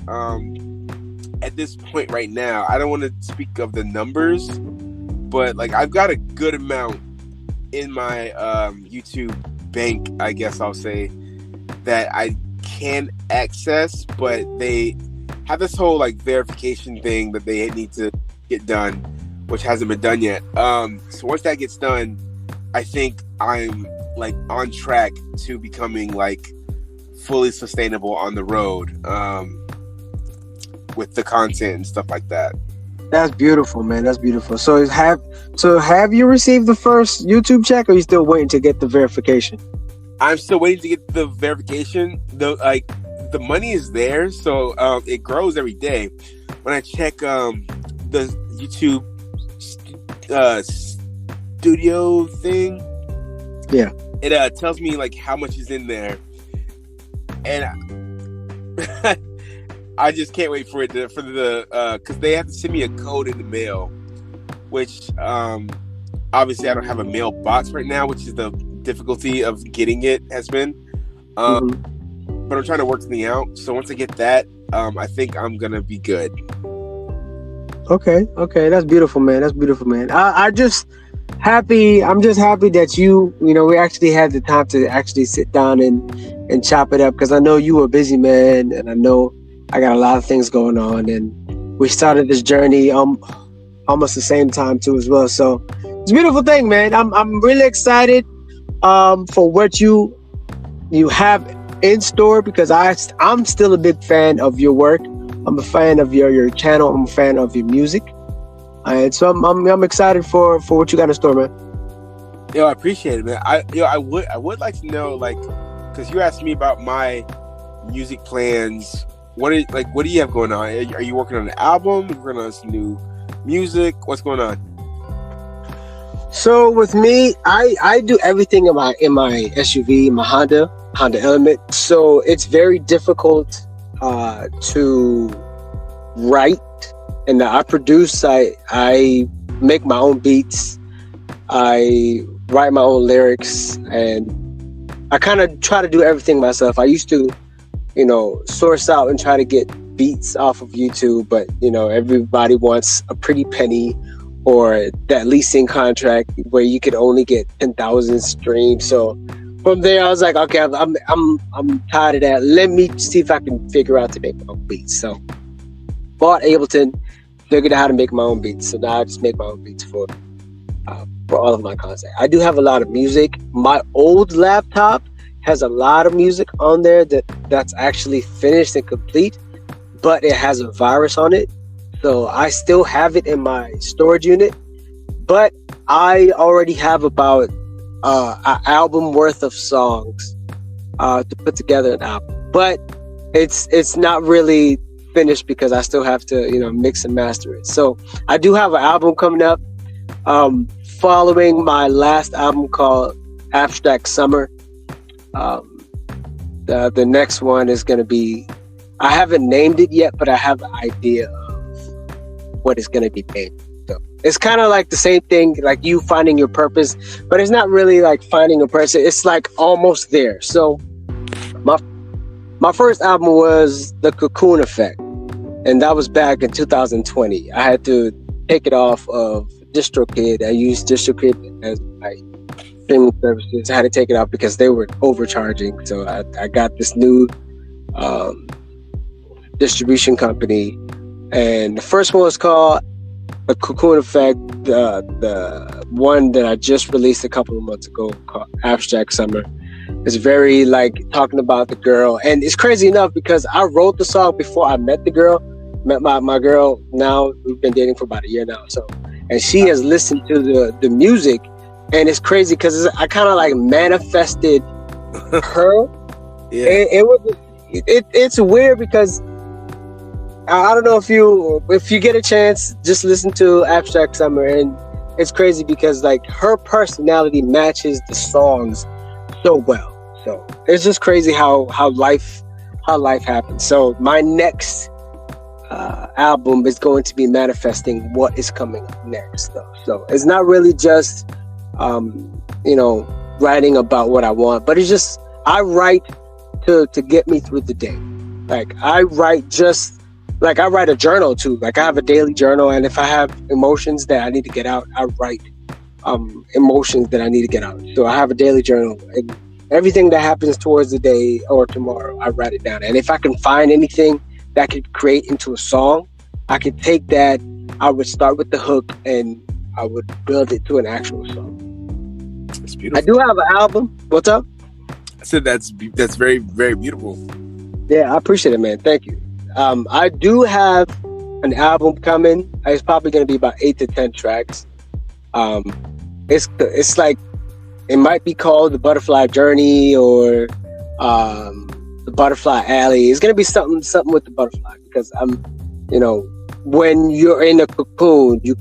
At this point right now, I don't want to speak of the numbers, but like I've got a good amount in my YouTube bank, I guess I'll say, that I can access, but they have this whole like verification thing that they need to get done, which hasn't been done yet. So once that gets done, I think I'm like on track to becoming like fully sustainable on the road with the content and stuff like that. That's beautiful, man. That's beautiful. So have you received the first YouTube check, or are you still waiting to get the verification? I'm still waiting to get the verification. The money is there, so it grows every day. When I check the YouTube studio thing. Yeah. It tells me like how much is in there, and I just can't wait for the because they have to send me a code in the mail, which obviously I don't have a mailbox right now, which is the difficulty of getting it has been. But I'm trying to work something out. So once I get that, I think I'm gonna be good. Okay, that's beautiful, man. I'm just happy that we actually had the time to actually sit down and chop it up, because I know you were a busy man, and I know I got a lot of things going on, and we started this journey almost the same time too as well. So it's a beautiful thing, man. I'm really excited for what you have in store, because I'm still a big fan of your work. I'm a fan of your channel. I'm a fan of your music, and so I'm excited for what you got in store, man. Yo, I appreciate it, man. I would like to know, like, because you asked me about my music plans. What do you have going on? Are you working on an album? Are you working on some new music? What's going on? So with me, I do everything in my SUV, my Honda Element. So it's very difficult to write, and I produce. I make my own beats. I write my own lyrics, and I kind of try to do everything myself. I used to, source out and try to get beats off of YouTube, but everybody wants a pretty penny or that leasing contract where you could only get 10,000 streams. So from there, I was like, okay, I'm tired of that. Let me see if I can figure out to make my own beats. So bought Ableton, figured out how to make my own beats. So now I just make my own beats for all of my content. I do have a lot of music. My old laptop has a lot of music on there that's actually finished and complete, but it has a virus on it. So I still have it in my storage unit, but I already have about an album worth of songs to put together an album. But it's not really finished because I still have to mix and master it. So I do have an album coming up following my last album called Abstract Summer. The next one is going to be, I haven't named it yet, but I have an idea of what it's going to be named. So it's kind of like the same thing, like you finding your purpose, but it's not really like finding a person. It's like almost there. So my first album was The Cocoon Effect, and that was back in 2020. I had to take it off of DistroKid. I used DistroKid as my streaming services. I had to take it off because they were overcharging. So I got this new distribution company, and the first one was called The Cocoon Effect. The one that I just released a couple of months ago called Abstract Summer is very like talking about the girl, and it's crazy enough because I wrote the song before I met the girl. Met my girl now. We've been dating for about a year now. So, and she has listened to the music, and it's crazy because I kind of like manifested her. Yeah. It's weird because I don't know if you get a chance, just listen to Abstract Summer, and it's crazy because like her personality matches the songs so well. So it's just crazy how life happens. So my next album is going to be manifesting what is coming up next, though. So it's not really just writing about what I want, but it's just I write to get me through the day. Like I write a journal too. Like I have a daily journal, and if I have emotions that I need to get out, I write emotions that I need to get out. So I have a daily journal, and everything that happens towards the day or tomorrow, I write it down. And if I can find anything that could create into a song, I could take that. I would start with the hook, and I would build it to an actual song. That's beautiful. I do have an album. What's up? I said that's very, very beautiful. Yeah, I appreciate it, man. Thank you. I do have an album coming. It's probably going to be about 8 to 10 tracks. It's like, it might be called The Butterfly Journey or The Butterfly Alley. It's going to be something with the butterfly, because I'm when you're in a cocoon, you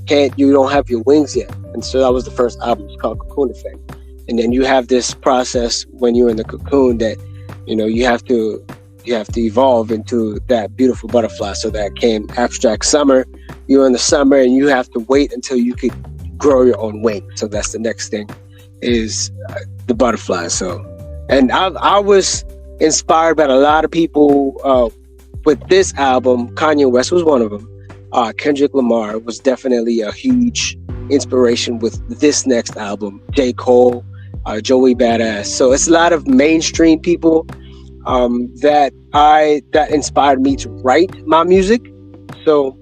don't have your wings yet. And so that was the first album. It's called Cocoon Effect. And then you have this process when you're in the cocoon that, you have to evolve into that beautiful butterfly. So that came Abstract Summer. You're in the summer and you have to wait until you could grow your own wing. So that's the next thing, is the butterfly. So, and I was inspired by a lot of people with this album. Kanye West was one of them. Kendrick Lamar was definitely a huge inspiration with this next album. J. Cole, Joey Badass. So it's a lot of mainstream people that inspired me to write my music. So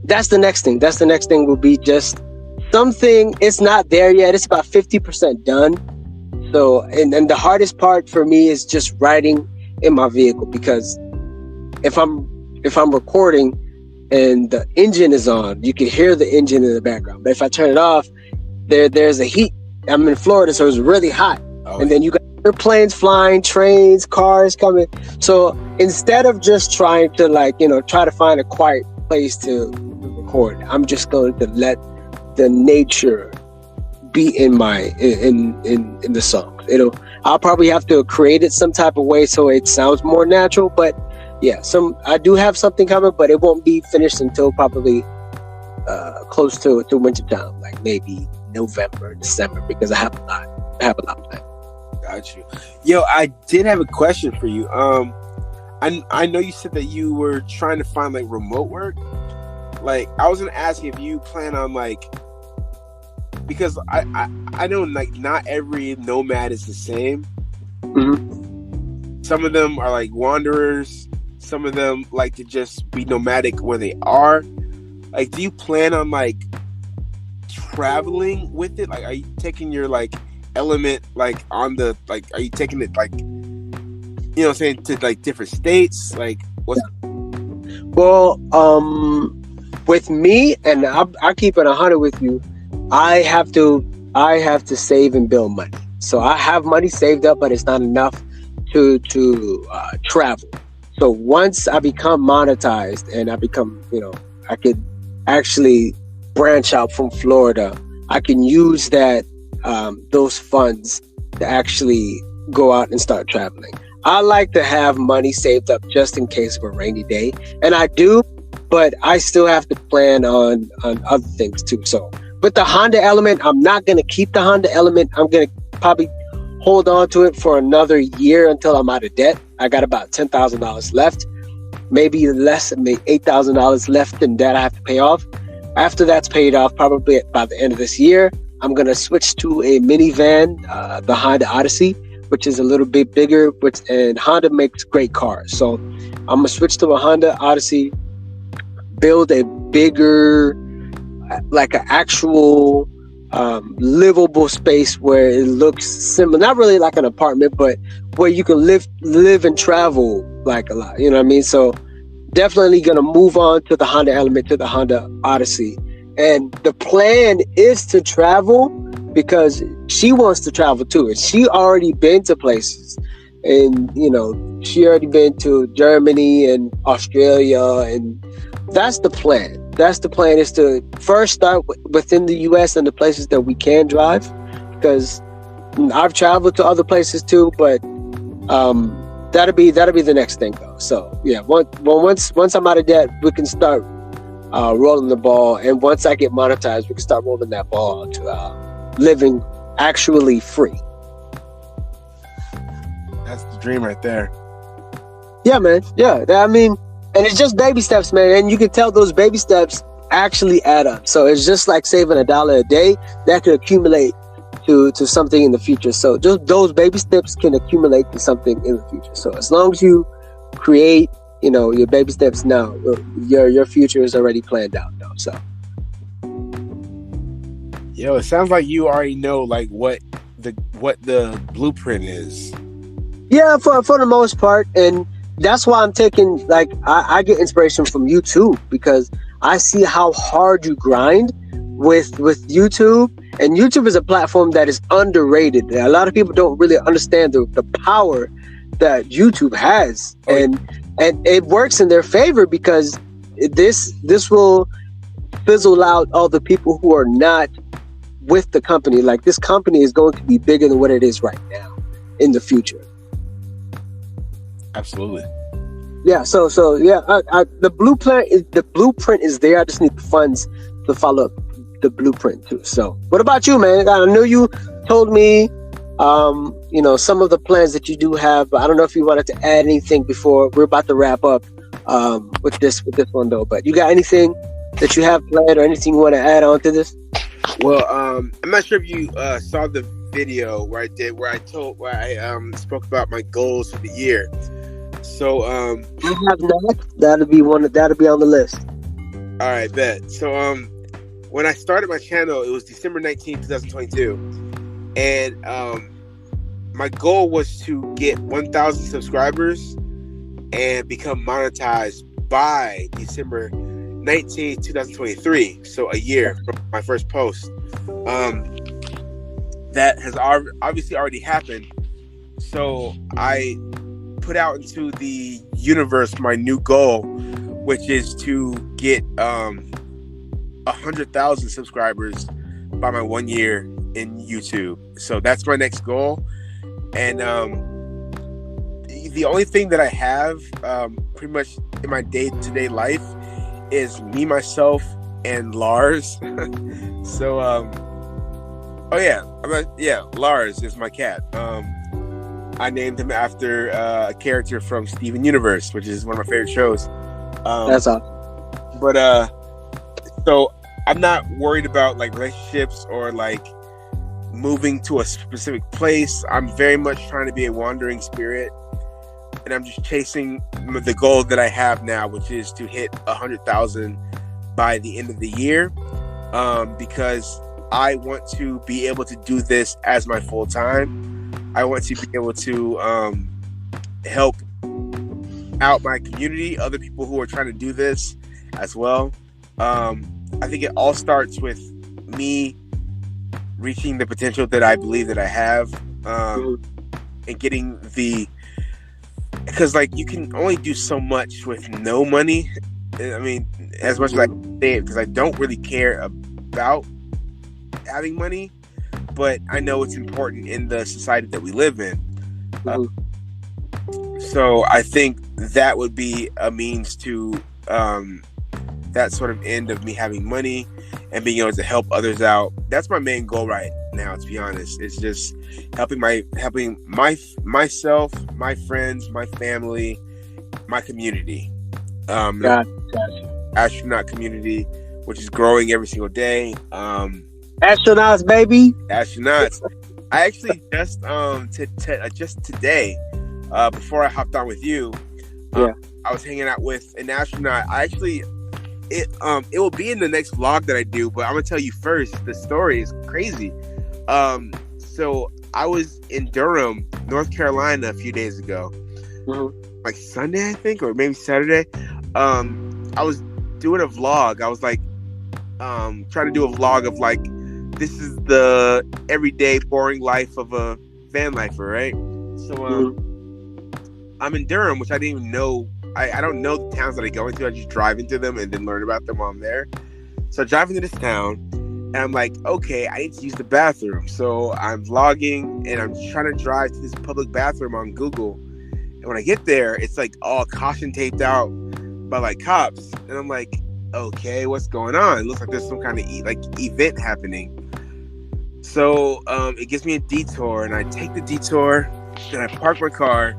that's the next thing. That's the next thing will be just something. It's not there yet. It's about 50% done. So, and the hardest part for me is just writing in my vehicle, because if I'm recording and the engine is on, you can hear the engine in the background. But if I turn it off, there's a heat. I'm in Florida, so it's really hot. Oh, and then you got airplanes flying, trains, cars coming. So instead of just trying to try to find a quiet place to record, I'm just going to let the nature be in the song. I'll probably have to create it some type of way so it sounds more natural. But yeah, I do have something coming, but it won't be finished until probably close to winter time, like maybe November, December, because I have a lot planned. Got you. Yo, I did have a question for you. I know you said that you were trying to find remote work. I was gonna ask if you plan on because I know not every nomad is the same. Mm-hmm. Some of them are wanderers. Some of them like to just be nomadic where they are. Do you plan on traveling with it? Are you taking your element on the are you taking it to different states? What's Well, with me, and I keep it 100 with you, I have to save and build money. So I have money saved up, but it's not enough to travel. So once I become monetized and I become, I could actually branch out from Florida, I can use those funds to actually go out and start traveling. I like to have money saved up just in case of a rainy day, and I do, but I still have to plan on other things too. So with the Honda Element, I'm not going to keep the Honda Element. I'm going to probably hold on to it for another year until I'm out of debt. I got about $10,000 left, maybe less, maybe $8,000 left in debt I have to pay off. After that's paid off, probably by the end of this year, I'm going to switch to a minivan, the Honda Odyssey, which is a little bit bigger, and Honda makes great cars. So I'm going to switch to a Honda Odyssey, build a bigger, an actual livable space where it looks similar, not really like an apartment, but where you can live and travel a lot. You know what I mean? So definitely going to move on to the Honda Element, to the Honda Odyssey. And the plan is to travel because she wants to travel too. And she already been to places. And, she already been to Germany and Australia. And that's the plan. That's the plan, is to first start within the U.S. and the places that we can drive. Because I've traveled to other places too, but that'll be the next thing though. So yeah, once I'm out of debt, we can start rolling the ball, and once I get monetized, we can start rolling that ball to living actually free. That's the dream right there. Yeah, man. Yeah, I mean, and it's just baby steps, man. And you can tell those baby steps actually add up. So it's just like saving $1 a day that could accumulate to something in the future. So just those baby steps can accumulate to something in the future. So as long as you create, your baby steps now, your future is already planned out though. So yo, it sounds like you already know what the blueprint is. Yeah, for the most part. And that's why I'm taking, I get inspiration from YouTube, because I see how hard you grind with YouTube. And YouTube is a platform that is underrated. A lot of people don't really understand the power that YouTube has. And it works in their favor, because this will fizzle out all the people who are not with the company. Like, this company is going to be bigger than what it is right now in the future. Absolutely. Yeah. So yeah, the blueprint is there. I just need the funds to follow up the blueprint too. So, what about you, man? I know you told me, some of the plans that you do have, but I don't know if you wanted to add anything before we're about to wrap up with this one though. But you got anything that you have planned or anything you want to add on to this? Well, I'm not sure if you saw the video where I spoke about my goals for the year. So I have not. That'll be on the list. All right, bet. So when I started my channel, it was December 19th, 2022, and my goal was to get 1,000 subscribers and become monetized by December 19th, 2023. So a year from my first post. That has obviously already happened. So I put out into the universe my new goal, which is to get 100,000 subscribers by my 1 year in YouTube. So that's my next goal. And the only thing that I have pretty much in my day-to-day life is me, myself, and Lars. So Lars is my cat. I named him after a character from Steven Universe, which is one of my favorite shows. That's awesome. But so I'm not worried about like relationships or like moving to a specific place. I'm very much trying to be a wandering spirit, and I'm just chasing the goal that I have now, which is to hit 100,000 by the end of the year, because I want to be able to do this as my full time. I want to be able to help out my community, other people who are trying to do this as well. I think it all starts with me reaching the potential that I believe that I have, and getting because like you can only do so much with no money. I mean, as much as I can say it, because I don't really care about having money, but I know it's important in the society that we live in. So I think that would be a means to that sort of end of me having money and being able to help others out. That's my main goal right now, to be honest. It's just helping myself, my friends, my family, my community. Gotcha. Astronaut community, which is growing every single day. Astronauts, baby. Astronauts. I actually just today, before I hopped on with you, I was hanging out with an astronaut. It will be in the next vlog that I do, but I'm gonna tell you first. The story is crazy. So I was in Durham, North Carolina, a few days ago, like Sunday, I think, or maybe Saturday. I was doing a vlog. I was like, trying to do a vlog of like, this is the everyday boring life of a van lifer, right? So I'm in Durham, which I didn't even know. I don't know the towns that I go into. I just drive into them and then learn about them while I'm there. So I drive into this town, and I'm like, okay, I need to use the bathroom. So I'm vlogging, and I'm trying to drive to this public bathroom on Google. And when I get there, it's like all caution taped out by like cops. And I'm like, okay, what's going on? It looks like there's some kind of event happening. So it gives me a detour, and I take the detour, and I park my car.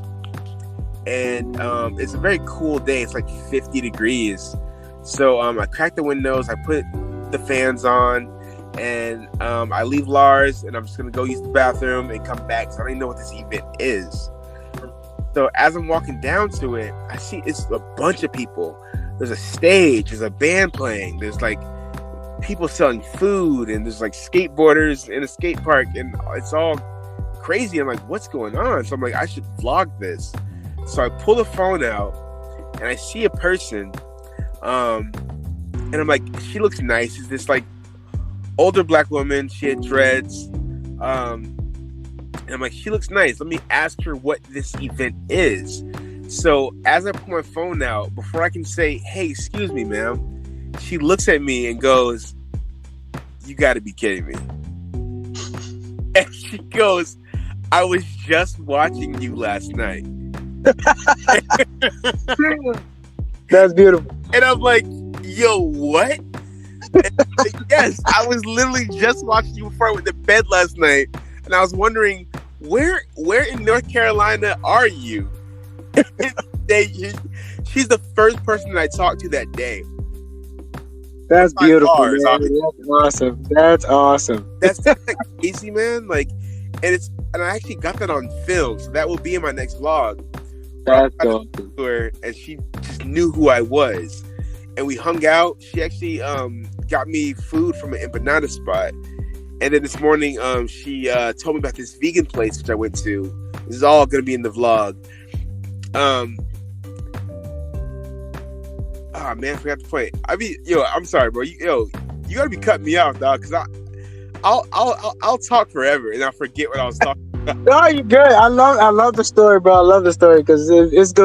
And it's a very cool day. It's like 50 degrees. So I crack the windows, I put the fans on, and I leave Lars, and I'm just going to go use the bathroom and come back, because I don't even know what this event is. So as I'm walking down to it, I see it's a bunch of people. There's a stage, there's a band playing, there's like people selling food, and there's like skateboarders in a skate park, and it's all crazy. I'm like, what's going on? So I'm like, I should vlog this. So I pull the phone out, and I see a person, and I'm like, she looks nice. It's this like older black woman. She had dreads, and I'm like, she looks nice. Let me ask her what this event is. So as I pull my phone out, before I can say, "Hey, excuse me, ma'am," she looks at me and goes, "You got to be kidding me!" And she goes, "I was just watching you last night." That's beautiful. And I'm like, "Yo, what?" Like, yes, I was literally just watching you before I went to bed last night, and I was wondering where in North Carolina are you? She's the first person that I talked to that day. That's beautiful. Lars, Man. That's awesome. That's awesome. That's crazy, man. Like, and I actually got that on film, so that will be in my next vlog. That's awesome. Her, and she just knew who I was, and we hung out. She actually got me food from an empanada spot, and then this morning she told me about this vegan place which I went to. This is all gonna be in the vlog. Oh man, I forgot the point. I mean, I'm sorry, bro. You gotta be cutting me off, dog, because I'll talk forever and I'll forget what I was talking about. No, you're good. I love the story, bro. I love the story because it's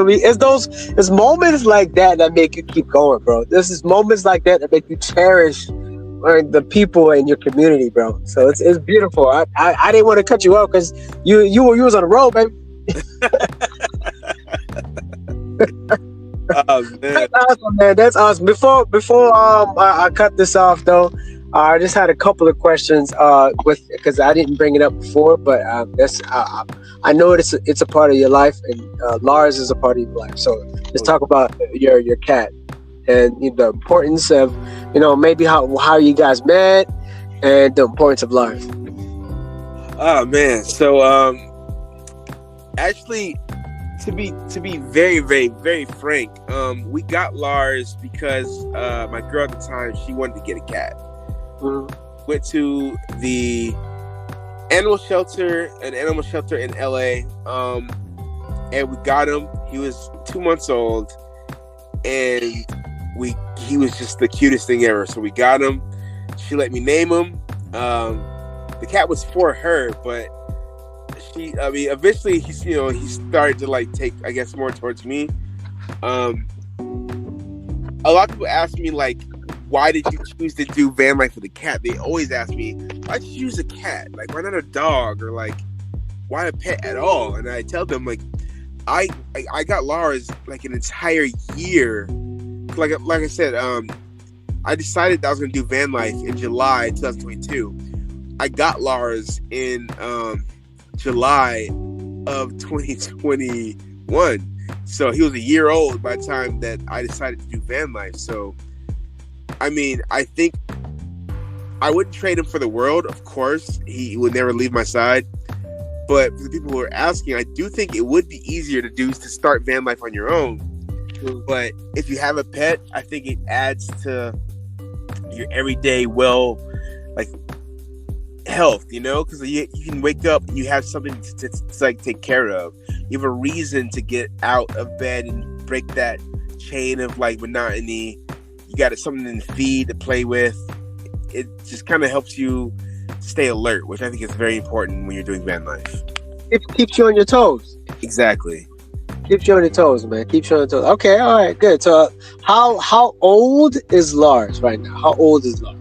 moments like that make you keep going, bro. This is moments like that make you cherish the people in your community, bro. So it's beautiful. I didn't want to cut you off because you was on the road, baby. Oh, man. That's awesome, man. That's awesome. Before I cut this off, though, I just had a couple of questions because I didn't bring it up before, but I know it's a part of your life, and Lars is a part of your life. So let's talk about your cat and the importance of maybe how you guys met and the importance of Lars. Oh man, so actually, to be very, very, very frank, we got Lars because my girl at the time, she wanted to get a cat. Mm-hmm. Went to the animal shelter in LA, and we got him. He was 2 months old, and he was just the cutest thing ever. So we got him. She let me name him. The cat was for her, but eventually he started to take, I guess, more towards me. A lot of people ask me, why did you choose to do van life with a cat? They always ask me, why did you use a cat? Why not a dog? Or why a pet at all? And I tell them, I got Lars an entire year. Like I said, I decided that I was going to do van life in July 2022. I got Lars in July of 2021. So he was a year old by the time that I decided to do van life. So, I think I wouldn't trade him for the world. Of course, he would never leave my side. But for the people who are asking, I do think it would be easier to start van life on your own. But if you have a pet, I think it adds to your everyday health, because you can wake up and you have something to take care of. You have a reason to get out of bed and break that chain of monotony. You got something to feed, to play with. It just kind of helps you stay alert, which I think is very important when you're doing van life. It keeps you on your toes. Exactly. Keeps you on your toes, man. Keeps you on your toes. Okay, all right, good. So how old is Lars right now? How old is Lars?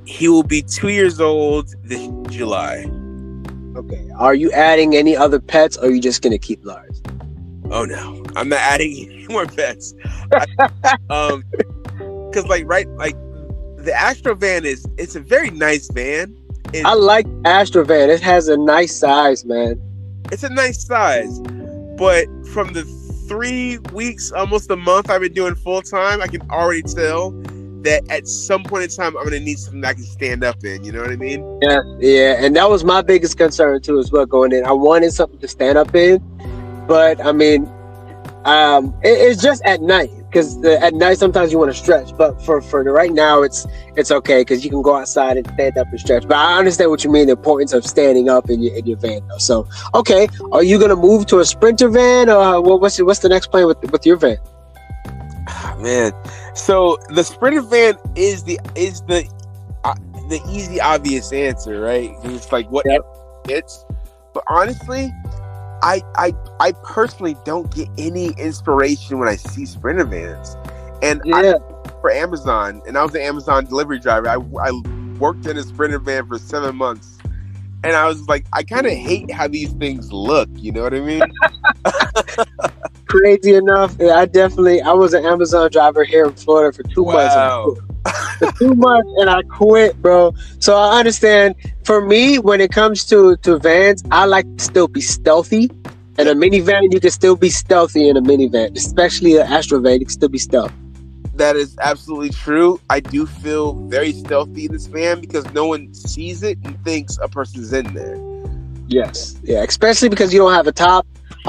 He will be 2 years old this July. Okay. Are you adding any other pets, or are you just gonna keep Lars? Oh no, I'm not adding any more pets. Because the Astro van it's a very nice van. I like Astro van. It has a nice size, man. It's a nice size, but from the 3 weeks, almost a month I've been doing full time, I can already tell that at some point in time I'm gonna need something that I can stand up in. You know what I mean? Yeah, and that was my biggest concern too, as well. Going in, I wanted something to stand up in, but it's just at night, because at night sometimes you want to stretch. But for right now, it's okay, because you can go outside and stand up and stretch. But I understand what you mean, the importance of standing up in your van, though. So okay, are you gonna move to a Sprinter van, or what's the next plan with your van? Man, so the Sprinter van is the easy, obvious answer, right? It's whatever fits. But honestly, I personally don't get any inspiration when I see Sprinter vans, and Yeah. for Amazon, and I was an Amazon delivery driver. I worked in a Sprinter van for 7 months, and I was like, I kind of hate how these things look. You know what I mean? Crazy enough, yeah, I was an Amazon driver here in Florida for 2 months. Wow. For 2 months, and I quit, bro. So I understand. For me, when it comes to vans, I like to still be stealthy. In a minivan, you can still be stealthy in a minivan, especially an Astro van. You can still be stealthy. That is absolutely true. I do feel very stealthy in this van because no one sees it and thinks a person's in there. Yes, yeah, especially because you don't have a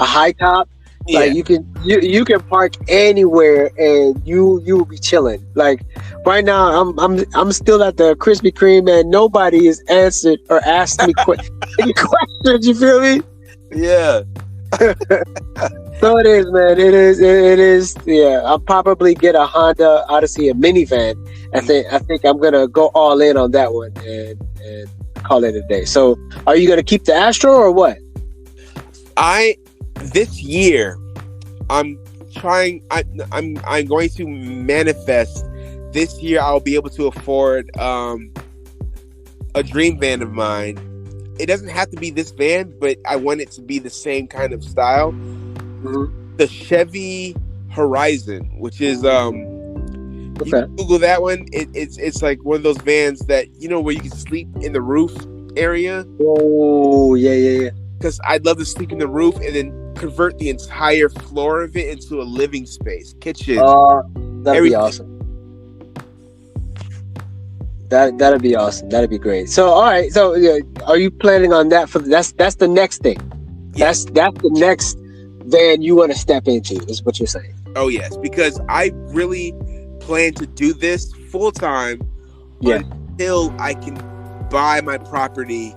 high top. Yeah. Like you can park anywhere and you will be chilling. Like right now, I'm still at the Krispy Kreme and nobody has answered or asked me any questions. You feel me? Yeah. So it is, man. It is. Yeah, I'll probably get a Honda Odyssey, a minivan. I think I'm gonna go all in on that one and call it a day. So, are you gonna keep the Astro or what? This year, I'm trying. I'm going to manifest. This year, I'll be able to afford a dream van of mine. It doesn't have to be this van, but I want it to be the same kind of style. Mm-hmm. The Chevy Horizon, which is you can Google that one. It's like one of those vans that where you can sleep in the roof area. Oh yeah. Because I'd love to sleep in the roof and then convert the entire floor of it into a living space, kitchen. That'd be awesome. That'd be awesome. That'd be great. So, all right. So, are you planning on that that's the next thing? Yeah. That's the next van you want to step into. Is what you're saying? Oh yes, because I really plan to do this full time until I can buy my property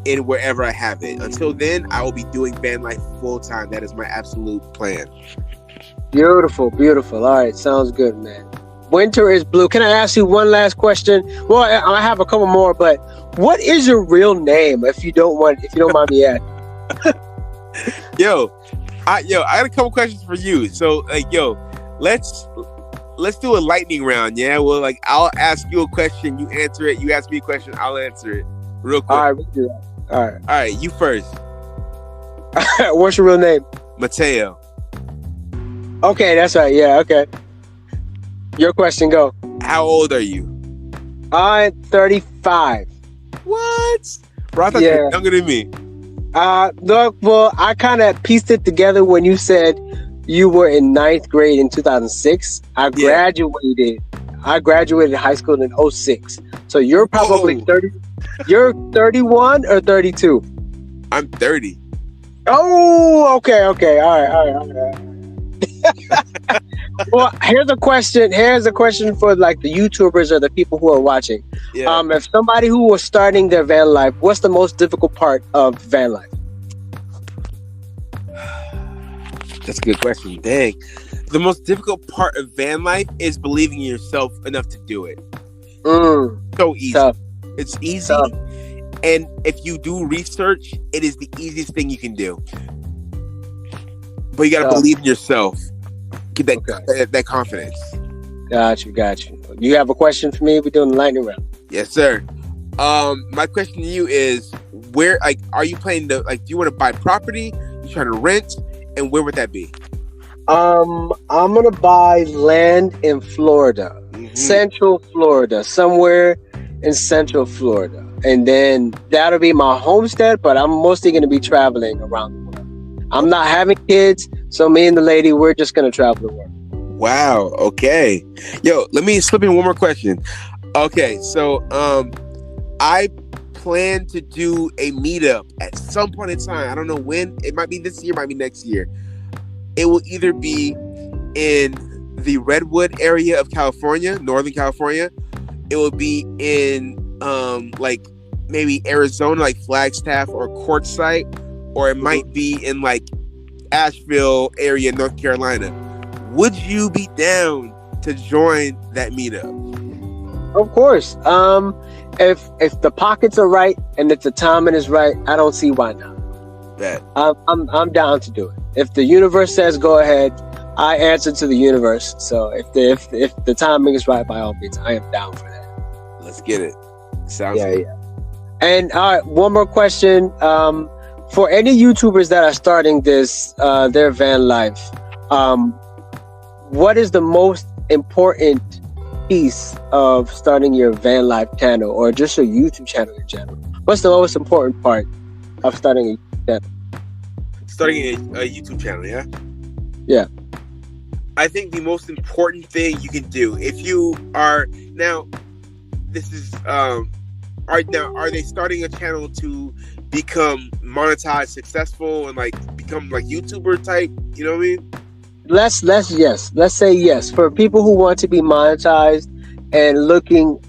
in wherever I have it. Until then, I will be doing van life full time. That is my absolute plan. Beautiful. All right, sounds good, man. Winter is blue. Can I ask you one last question? Well, I have a couple more, but what is your real name? If you don't mind me asking. I got a couple questions for you. So, let's do a lightning round. Yeah, well, I'll ask you a question, you answer it. You ask me a question, I'll answer it. Real quick. All right, we do that. All right, you first. What's your real name? Mateo. Okay, that's right. Yeah, okay. Your question, go. How old are you? I'm 35. What? Bro, I thought you were younger than me. Look, well, I kind of pieced it together when you said you were in 9th grade in 2006. I graduated high school in 2006. So you're probably 30. You're 31 or 32? I'm 30. Oh, okay. All right. Well, here's a question for the YouTubers or the people who are watching. Yeah. If somebody who was starting their van life, what's the most difficult part of van life? That's a good question. Dang. The most difficult part of van life is believing in yourself enough to do it. So easy. Tough. It's easy. Tough. And if you do research, it is the easiest thing you can do. But you got to believe in yourself. Get that confidence. Got you. You have a question for me? We're doing the lightning round. Yes, sir. My question to you is, where, are you planning to, do you want to buy property? You trying to rent? And where would that be? I'm going to buy land in Florida. Mm-hmm. Central Florida. Somewhere in Central Florida. And then that'll be my homestead, but I'm mostly going to be traveling around the world. I'm not having kids, so me and the lady, we're just going to travel the world. Wow. Okay. Yo, let me slip in one more question. Okay. So, I plan to do a meetup at some point in time. I don't know when. It might be this year, might be next year. It will either be in the Redwood area of California, Northern California. It will be in, maybe Arizona, Flagstaff or Quartzsite, or it might be in Asheville area, North Carolina. Would you be down to join that meetup? Of course. If the pockets are right and if the timing is right, I don't see why not. Bet. I'm down to do it. If the universe says go ahead, I answer to the universe. So if the timing is right, by all means, I am down for that. Let's get it. Sounds Yeah, good. yeah. And all right, one more question. For any YouTubers that are starting their van life, what is the most important piece of starting your van life channel or just your YouTube channel in general? What's the most important part of starting a YouTube channel? Starting a YouTube channel, yeah? Yeah. I think the most important thing you can do if you are now, this is are they starting a channel to become monetized, successful, and like become like YouTuber type? You know what I mean? Let's say yes for people who want to be monetized and looking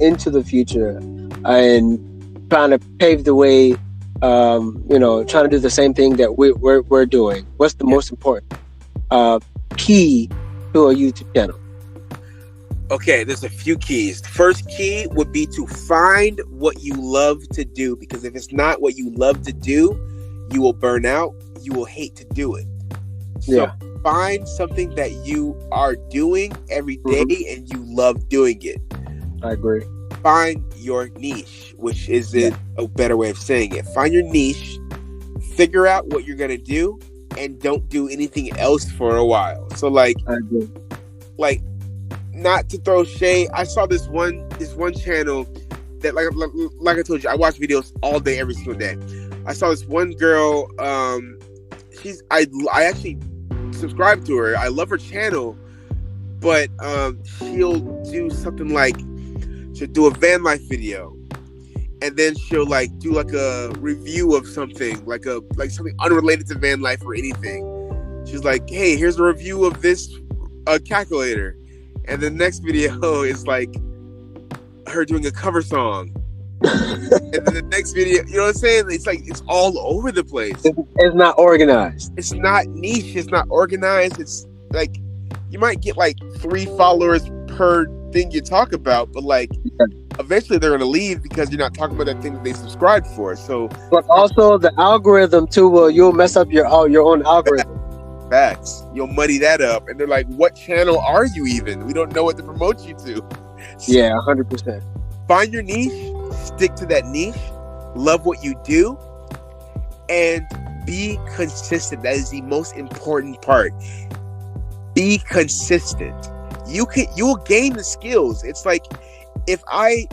into the future and trying to pave the way, trying to do the same thing that we're doing. What's the most important key to a YouTube channel? Okay, there's a few keys. The first key would be to find what you love to do, because if it's not what you love to do, you will burn out. You will hate to do it. So find something that you are doing every day and you love doing it. I agree. Find your niche, which is a better way of saying it. Find your niche, figure out what you're going to do, and don't do anything else for a while. So I agree. Not to throw shade, I saw this one channel that like I told you, I watch videos all day, every single day. I saw this one girl, I actually subscribe to her. I love her channel, but she'll do something like she'll do a van life video, and then she'll do a review of something like something unrelated to van life or anything. She's like, hey, here's a review of this calculator, and the next video is her doing a cover song. And then the next video, you know what I'm saying? It's all over the place. It's not organized. It's not niche. It's not organized. It's you might get 3 followers per thing you talk about, but eventually they're gonna leave because you're not talking about that thing that they subscribed for. So, but also the algorithm too. You'll mess up your own algorithm. Facts. You'll muddy that up, and they're like, "What channel are you even? We don't know what to promote you to." So, yeah, 100%. Find your niche. Stick to that niche, love what you do, and be consistent. That is the most important part. Be consistent. You will gain the skills. It's like if I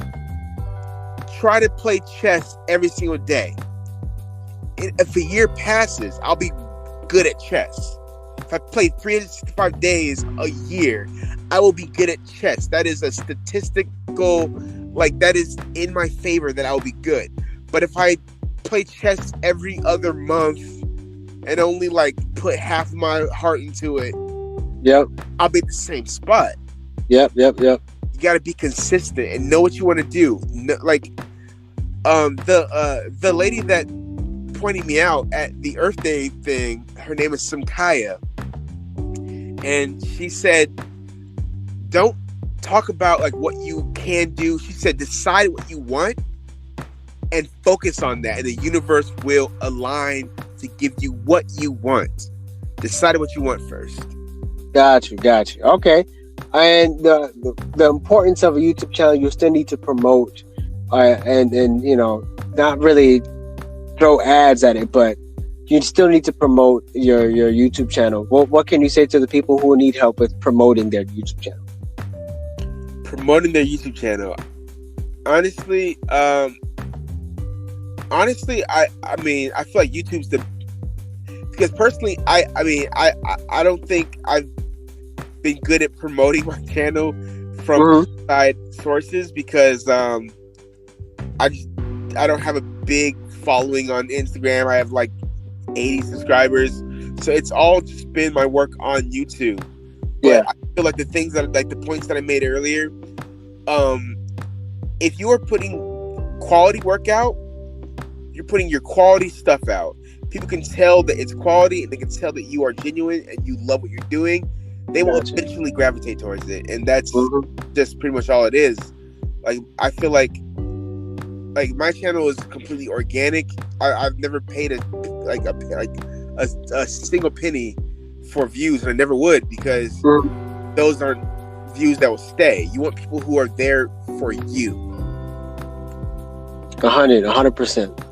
try to play chess every single day, if a year passes, I'll be good at chess. If I play 365 days a year, I will be good at chess. That is a statistical, that is in my favor that I'll be good. But if I play chess every other month and only put half of my heart into it, I'll be at the same spot. Yep. You got to be consistent and know what you want to do. The lady that pointed me out at the Earth Day thing, her name is Samkaya, and she said, don't talk about what you can do. She said, decide what you want and focus on that, and the universe will align to give you what you want. Decide what you want first. Got you. Okay. And the importance of a YouTube channel, you still need to promote and not really throw ads at it, but you still need to promote your YouTube channel. What can you say to the people who need help with promoting their YouTube channel? Promoting their YouTube channel. Honestly, I feel like YouTube's because personally, I don't think I've been good at promoting my channel from outside sources because I don't have a big following on Instagram. I have 80 subscribers, so it's all just been my work on YouTube. But I feel like the things that the points that I made earlier, if you are putting quality work out, you're putting your quality stuff out. People can tell that it's quality, and they can tell that you are genuine and you love what you're doing. They will eventually gravitate towards it, and that's just pretty much all it is. I feel like like my channel is completely organic. I've never paid a single penny for views, and I never would, because those aren't views that will stay. You want people who are there for you. 100%.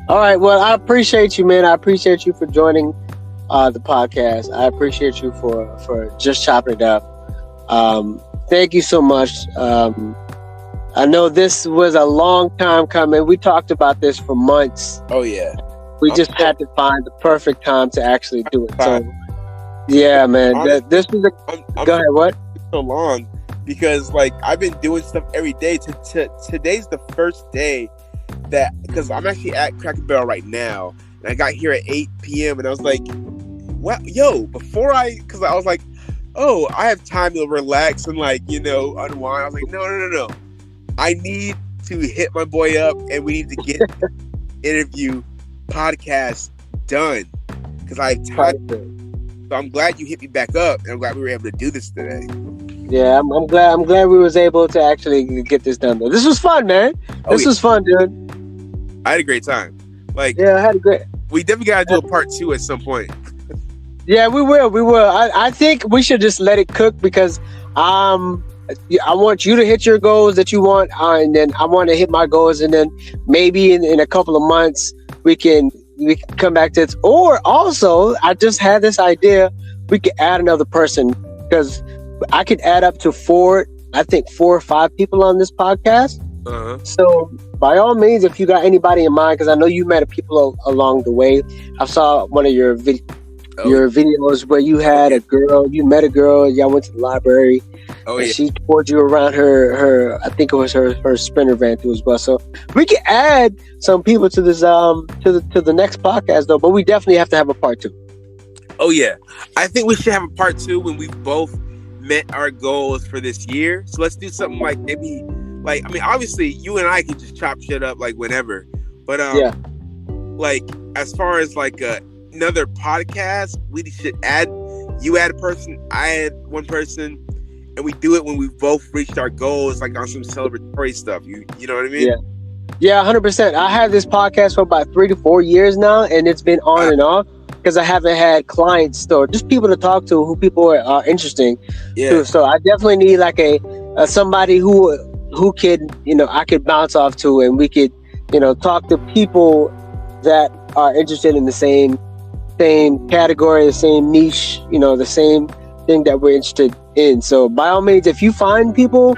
All right. Well, I appreciate you, man. I appreciate you for joining the podcast. I appreciate you for just chopping it up. Thank you so much. I know this was a long time coming. We talked about this for months. Oh yeah. We just had to find the perfect time to actually do it. So, yeah, man. Honestly, this is a. Go ahead. What? So long, because like I've been doing stuff every day. Today's the first day that, because I'm actually at Cracker Barrel right now, and I got here at 8 p.m. and I was like, "What, yo?" Because I was like, "Oh, I have time to relax and unwind." I was like, "No. I need to hit my boy up, and we need to get interview podcast done, because I have time." So I'm glad you hit me back up, and I'm glad we were able to do this today. Yeah, I'm glad we was able to actually get this done. Though this was fun, man. This was fun, dude. I had a great time. I had a great. We definitely gotta do a part 2 at some point. Yeah, we will. I think we should just let it cook, because I want you to hit your goals that you want, and then I want to hit my goals, and then maybe in a couple of months we can come back to it. Or also, I just had this idea, we could add another person, because I could add up to 4 or 5 people on this podcast. Uh-huh. So by all means, if you got anybody in mind, because I know you met people along the way. I saw one of your videos where you had a girl, you met a girl, y'all went to the library. And she poured you around her I think it was her sprinter van too as well. So we can add some people to this to the next podcast though, but we definitely have to have a part 2. Oh yeah, I think we should have a part 2 when we both met our goals for this year. So let's do something like maybe obviously you and I can just chop shit up whenever, but as far as another podcast, we should add a person, I add one person, and we do it when we've both reached our goals, on some celebratory stuff. You know what I mean? Yeah, 100%. I have this podcast for about 3 to 4 years now, and it's been on and off because I haven't had clients or just people to talk to who people are interesting. Yeah. So I definitely need a somebody who could I could bounce off to, and we could talk to people that are interested in the same category, the same niche, the same thing that we're interested in. So by all means, if you find people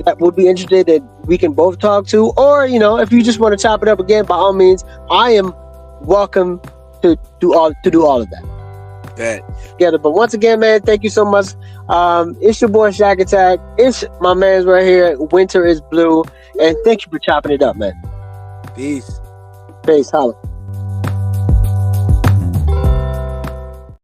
that would be interested that we can both talk to, or if you just want to chop it up again, by all means, I am welcome to do all of that. Together. But once again, man, thank you so much. It's your boy Shak Attack. It's my man's right here, WinterisBlu, and thank you for chopping it up, man. Peace. Holla.